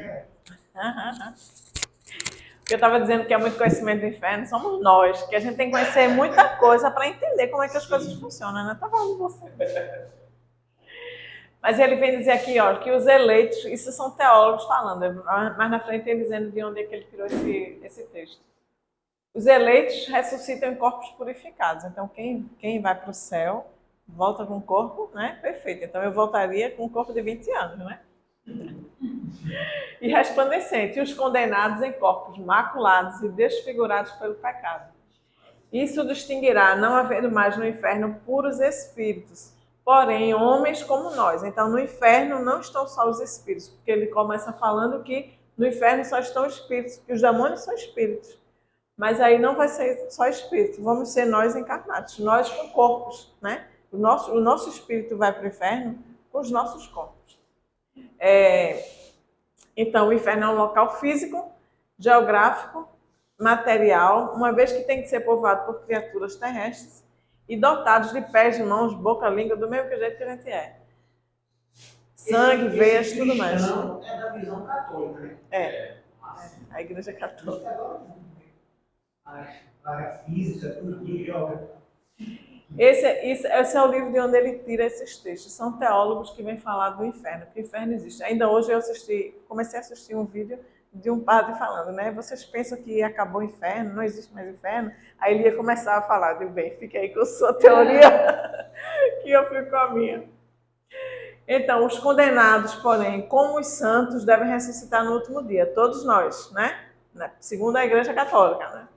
que eu estava dizendo que é muito conhecimento do inferno, somos nós, que a gente tem que conhecer muita coisa para entender como é que as coisas funcionam, né? Tá falando de você. Mas ele vem dizer aqui, ó, que os eleitos, isso são teólogos falando, mais na frente ele dizendo de onde é que ele tirou esse texto. Os eleitos ressuscitam em corpos purificados. Então, quem vai para o céu, volta com um corpo, né? Perfeito. Então, eu voltaria com um corpo de 20 anos, né? E resplandecente. E os condenados em corpos maculados e desfigurados pelo pecado. Isso distinguirá, não havendo mais no inferno puros espíritos, porém homens como nós. Então, no inferno não estão só os espíritos, porque ele começa falando que no inferno só estão espíritos, que os demônios são espíritos. Mas aí não vai ser só espírito, vamos ser nós encarnados, nós com corpos, né? O nosso espírito vai para o inferno com os nossos corpos. Então, o inferno é um local físico, geográfico, material, uma vez que tem que ser povoado por criaturas terrestres e dotados de pés, mãos, boca, língua, do mesmo jeito que a gente é. Sangue, veias, tudo mais. É da visão católica, né? A igreja católica. A física, tudo que joga. Esse é o livro de onde ele tira esses textos. São teólogos que vêm falar do inferno, que o inferno existe. Ainda hoje eu comecei a assistir um vídeo de um padre falando, né? Vocês pensam que acabou o inferno, não existe mais inferno? Aí ele ia começar a falar, digo, bem, fique aí com a sua teoria, que eu fico com a minha. Então, os condenados, porém, como os santos, devem ressuscitar no último dia. Todos nós, né? Segundo a Igreja Católica, né?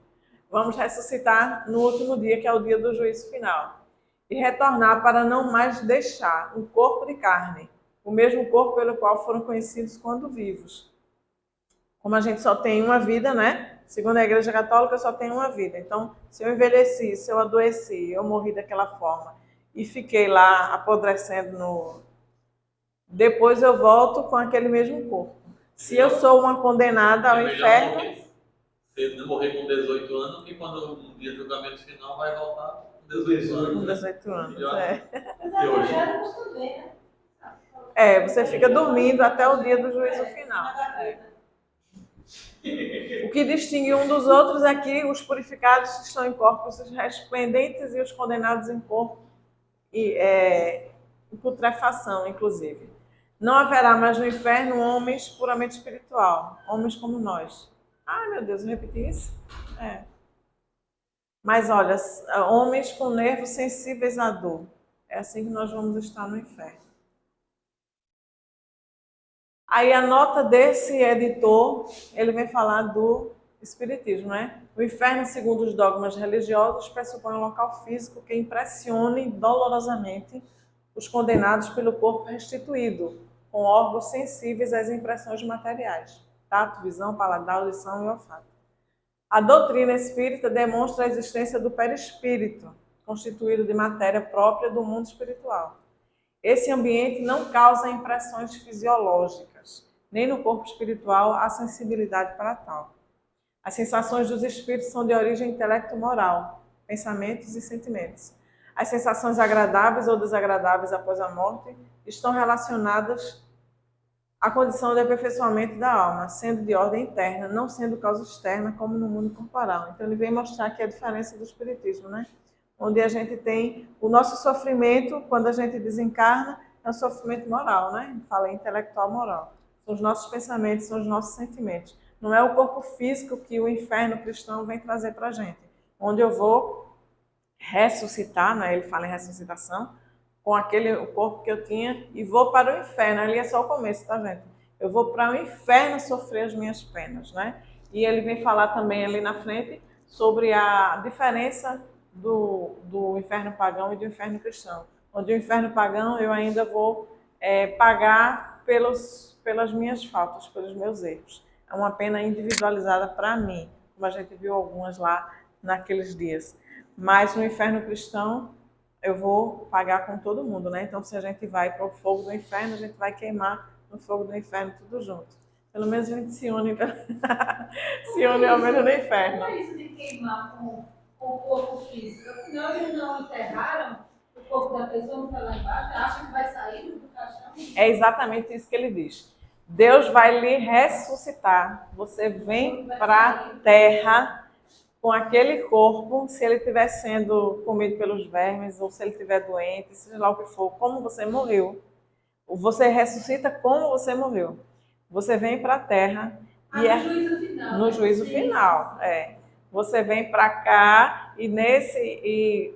Vamos ressuscitar no último dia, que é o dia do juízo final. E retornar para não mais deixar um corpo de carne, o mesmo corpo pelo qual foram conhecidos quando vivos. Como a gente só tem uma vida, né? Segundo a Igreja Católica, só tem uma vida. Então, se eu envelheci, se eu adoeci, eu morri daquela forma e fiquei lá apodrecendo depois eu volto com aquele mesmo corpo. Se eu sou uma condenada ao inferno... Você morrer com 18 anos, que quando no dia do julgamento final vai voltar com 18 anos. Com 18 anos, Mas a evangélicos também, né? Você fica dormindo até o dia do juízo final. O que distingue um dos outros é que os purificados estão em corpos resplendentes e os condenados em corpo em putrefação, inclusive. Não haverá mais no inferno homens puramente espiritual, homens como nós. Ai, meu Deus, eu repeti isso? Mas olha, homens com nervos sensíveis à dor. É assim que nós vamos estar no inferno. Aí a nota desse editor, ele vem falar do espiritismo, né? O inferno, segundo os dogmas religiosos, pressupõe um local físico que impressione dolorosamente os condenados pelo corpo restituído, com órgãos sensíveis às impressões materiais, tato, visão, paladar, audição e olfato. A doutrina espírita demonstra a existência do perispírito, constituído de matéria própria do mundo espiritual. Esse ambiente não causa impressões fisiológicas, nem no corpo espiritual há sensibilidade para tal. As sensações dos espíritos são de origem intelecto-moral, pensamentos e sentimentos. As sensações agradáveis ou desagradáveis após a morte estão relacionadas à condição de aperfeiçoamento da alma, sendo de ordem interna, não sendo causa externa, como no mundo corporal. Então ele vem mostrar aqui a diferença do espiritismo, né? Onde a gente tem o nosso sofrimento, quando a gente desencarna, é um sofrimento moral, né? Fala intelectual moral. São os nossos pensamentos, são os nossos sentimentos. Não é o corpo físico que o inferno cristão vem trazer para a gente. Onde eu vou ressuscitar, né? Ele fala em ressuscitação, com o corpo que eu tinha e vou para o inferno. Ali é só o começo, tá, gente? Eu vou para o inferno sofrer as minhas penas, né? E ele vem falar também ali na frente sobre a diferença do inferno pagão e do inferno cristão. Onde o inferno pagão eu ainda vou pagar pelas minhas faltas, pelos meus erros. É uma pena individualizada para mim, como a gente viu algumas lá naqueles dias. Mas no inferno cristão eu vou pagar com todo mundo, né? Então se a gente vai para o fogo do inferno, a gente vai queimar no fogo do inferno tudo junto. Pelo menos a gente se une ao menos no inferno. Não é isso de queimar com o corpo físico. Afinal, eles não enterraram o corpo da pessoa, não está lá embaixo, acha que vai sair do caixão. É exatamente isso que ele diz. Deus vai lhe ressuscitar. Você vem para a terra com aquele corpo, se ele estiver sendo comido pelos vermes, ou se ele estiver doente, seja lá o que for, como você morreu. Você ressuscita como você morreu. Você vem para a terra e No juízo final. no juízo final. Você vem para cá e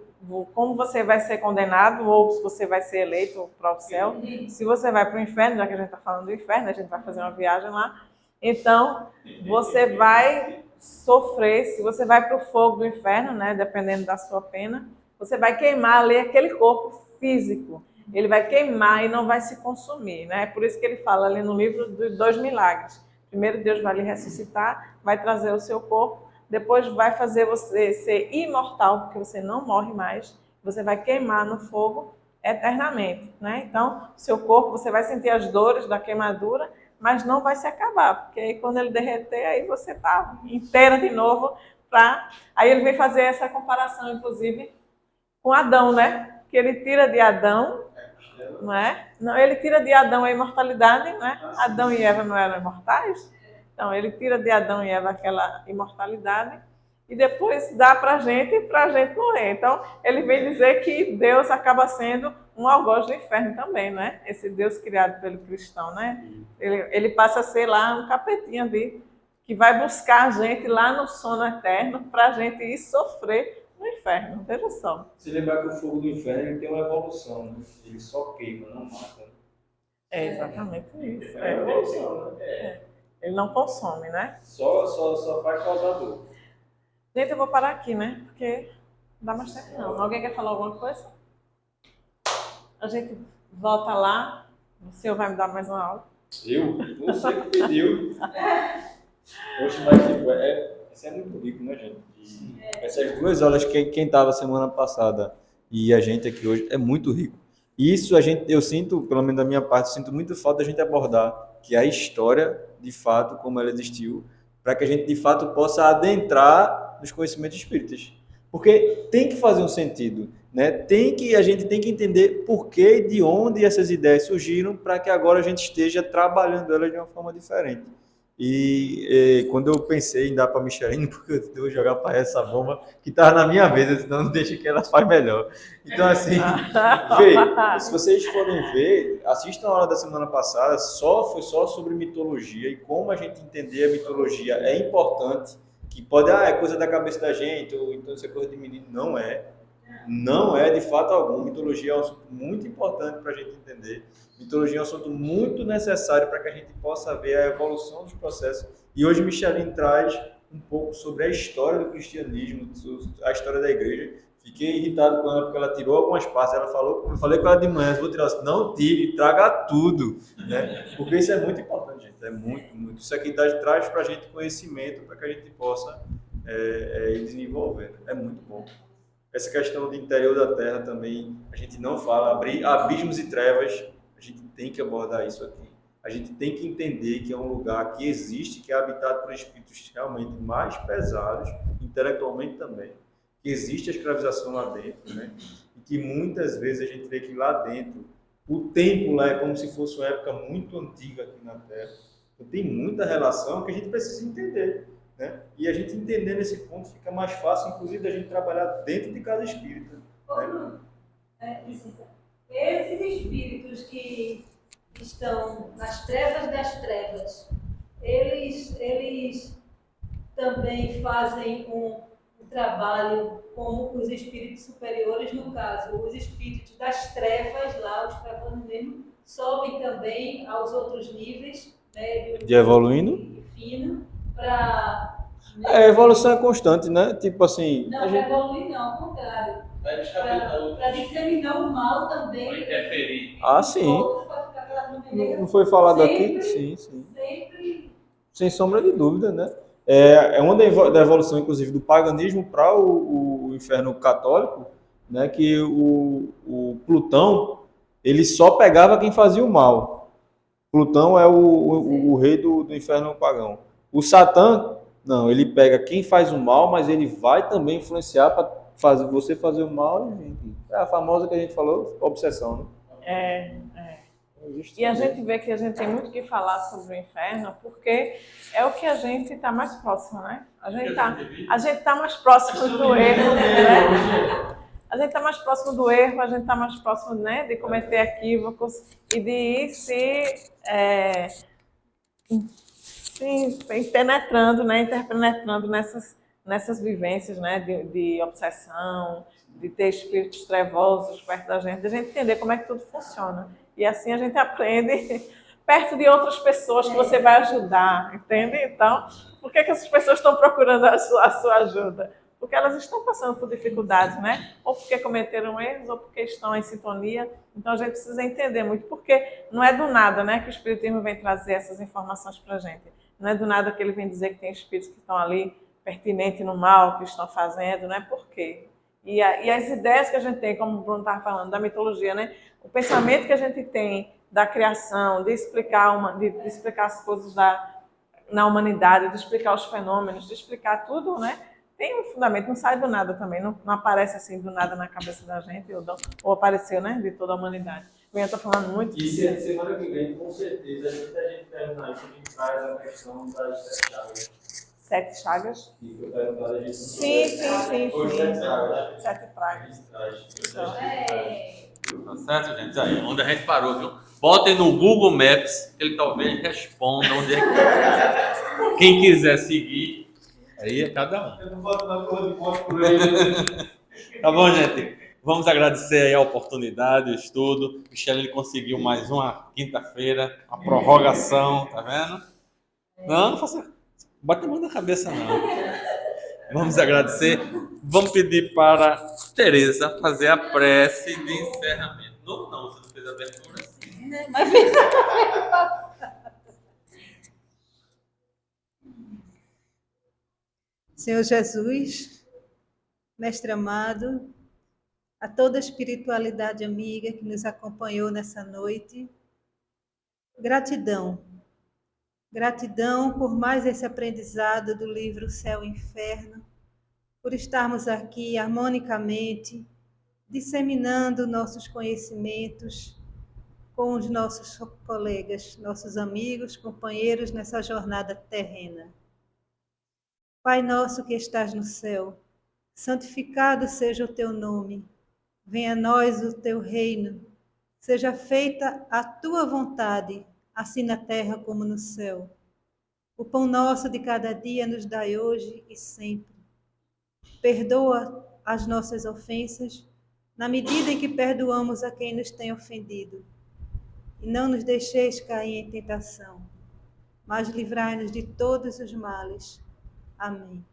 como você vai ser condenado ou se você vai ser eleito para o céu. Se você vai para o inferno, já que a gente está falando do inferno, a gente vai fazer uma viagem lá. Então, você vai sofrer. Se você vai para o fogo do inferno, né, dependendo da sua pena, você vai queimar ali aquele corpo físico. Ele vai queimar e não vai se consumir, né? É por isso que ele fala ali no livro dos 2 milagres. Primeiro, Deus vai lhe ressuscitar, vai trazer o seu corpo, depois vai fazer você ser imortal, porque você não morre mais, você vai queimar no fogo eternamente, né? Então, seu corpo, você vai sentir as dores da queimadura, mas não vai se acabar, porque aí quando ele derreter, aí você está inteira de novo. Aí ele vem fazer essa comparação, inclusive, com Adão, né? Que ele tira de Adão, não é? Não, ele tira de Adão a imortalidade, né? Adão e Eva não eram imortais? Então, ele tira de Adão e Eva aquela imortalidade e depois dá para a gente morrer. Então, ele vem dizer que Deus acaba sendo um algoz do inferno também, né? Esse Deus criado pelo cristão, né? Ele passa a ser lá um capetinho ali, que vai buscar a gente lá no sono eterno para a gente ir sofrer no inferno. Veja só. Se lembrar que o fogo do inferno ele tem uma evolução, né? Ele só queima, não mata. É exatamente isso. É evolução, né? Ele não consome, né? Só faz causar dor. Gente, eu vou parar aqui, né? Porque não dá mais tempo não. Alguém quer falar alguma coisa? A gente volta lá. O senhor vai me dar mais uma aula. Eu? Você que pediu. Poxa, mas tipo, isso é muito rico, né, gente? E essas 2 aulas, quem estava semana passada e a gente aqui hoje, é muito rico. E isso eu sinto, pelo menos da minha parte, eu sinto muito falta da gente abordar, que é a história, de fato, como ela existiu, para que a gente, de fato, possa adentrar nos conhecimentos espíritas. Porque tem que fazer um sentido, né? A gente tem que entender por que e de onde essas ideias surgiram para que agora a gente esteja trabalhando elas de uma forma diferente. E quando eu pensei em dar para a Micheline, porque eu vou jogar para essa bomba que estava na minha vez, senão não deixa que ela faz melhor. Então, assim, se vocês forem ver, assistam a aula da semana passada, foi só sobre mitologia e como a gente entender a mitologia é importante, que pode, é coisa da cabeça da gente, ou então isso é coisa de menino. Não é. Não é de fato algum. Mitologia é um assunto muito importante para a gente entender. Mitologia é um assunto muito necessário para que a gente possa ver a evolução dos processos. E hoje Micheline traz um pouco sobre a história do cristianismo, a história da igreja. Fiquei irritado com ela porque ela tirou algumas partes. Ela falou, eu falei com ela de manhã, vou tirar, não tire, traga tudo, né? Porque isso é muito importante, gente. É muito, muito. Isso aqui traz para a gente conhecimento para que a gente possa ir desenvolvendo. É muito bom. Essa questão do interior da Terra também, a gente não fala, abrir abismos e trevas, a gente tem que abordar isso aqui. A gente tem que entender que é um lugar que existe, que é habitado por espíritos realmente mais pesados, intelectualmente também, que existe a escravização lá dentro, né? E que muitas vezes a gente vê que lá dentro, o tempo lá é como se fosse uma época muito antiga aqui na Terra. Então, tem muita relação que a gente precisa entender. Né? E a gente entendendo esse ponto fica mais fácil, inclusive, da gente trabalhar dentro de casa espírita. Né? Esses espíritos que estão nas trevas das trevas, eles também fazem um trabalho como os espíritos superiores, no caso, os espíritos das trevas, lá, os travanos mesmo, sobem também aos outros níveis, né, de evoluindo? Fino, para... A evolução é constante, né? Tipo assim... Não, para evoluir não, ao contrário. Para disseminar o mal também. Para interferir. Ah, sim. Não foi falado aqui? Sim, sim. Sempre. Sem sombra de dúvida, né? É uma da evolução, inclusive, do paganismo para o inferno católico, né? Que o Plutão, ele só pegava quem fazia o mal. Plutão é o rei do inferno pagão. O Satã, não, ele pega quem faz o mal, mas ele vai também influenciar para você fazer o mal. É a famosa que a gente falou, obsessão, né? E a gente vê que a gente tem muito que falar sobre o inferno, porque é o que a gente está mais próximo, né? A gente tá mais próximo do erro, né? A gente está mais próximo do erro, a gente está mais próximo, né, de cometer equívocos e de ir se penetrando, né, interpenetrando nessas vivências, né, de obsessão, de ter espíritos trevosos perto da gente, de a gente entender como é que tudo funciona. E assim a gente aprende perto de outras pessoas que você vai ajudar, entende? Então, por que essas pessoas estão procurando a sua ajuda? Porque elas estão passando por dificuldades, né? Ou porque cometeram erros, ou porque estão em sintonia. Então a gente precisa entender muito, porque não é do nada, né, que o Espiritismo vem trazer essas informações para a gente. Não é do nada que ele vem dizer que tem espíritos que estão ali pertinentes no mal, que estão fazendo, não é por quê? E as ideias que a gente tem, como o Bruno estava falando, da mitologia, né? O pensamento que a gente tem da criação, de explicar as coisas na humanidade, de explicar os fenômenos, de explicar tudo, né? Tem um fundamento, não sai do nada também, não aparece assim do nada na cabeça da gente, ou apareceu, né? De toda a humanidade. Eu estou falando muito. E semana que vem, com certeza, antes da gente terminar isso, a gente traz a questão das 7 chagas. 7 chagas? Que foi perguntado a gente. Sim. Foi 7 chagas. 7 pragas. Tá certo, gente? Aí, onde a gente parou, viu? Botem no Google Maps, ele talvez responda onde é que quem quiser seguir, aí é cada um. Eu não boto na cor de ponto por ele. Tá bom, gente? Vamos agradecer aí a oportunidade, o estudo. O Michel, ele conseguiu mais uma quinta-feira, uma prorrogação, tá vendo? Não faça... Bate a mão na cabeça, não. Vamos agradecer. Vamos pedir para Tereza fazer a prece de encerramento. Não, você não fez a abertura assim. Mas... Senhor Jesus, Mestre amado, a toda a espiritualidade amiga que nos acompanhou nessa noite, gratidão. Gratidão por mais esse aprendizado do livro Céu e Inferno, por estarmos aqui harmonicamente, disseminando nossos conhecimentos com os nossos colegas, nossos amigos, companheiros nessa jornada terrena. Pai nosso que estás no céu, santificado seja o teu nome. Venha a nós o teu reino. Seja feita a tua vontade, assim na terra como no céu. O pão nosso de cada dia nos dai hoje e sempre. Perdoa as nossas ofensas, na medida em que perdoamos a quem nos tem ofendido. E não nos deixeis cair em tentação, mas livrai-nos de todos os males. Amém.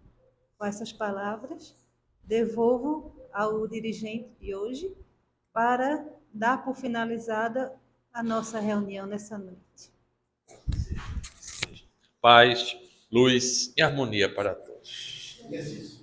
Com essas palavras, devolvo ao dirigente de hoje para dar por finalizada a nossa reunião nessa noite. Paz, luz e harmonia para todos. Existe.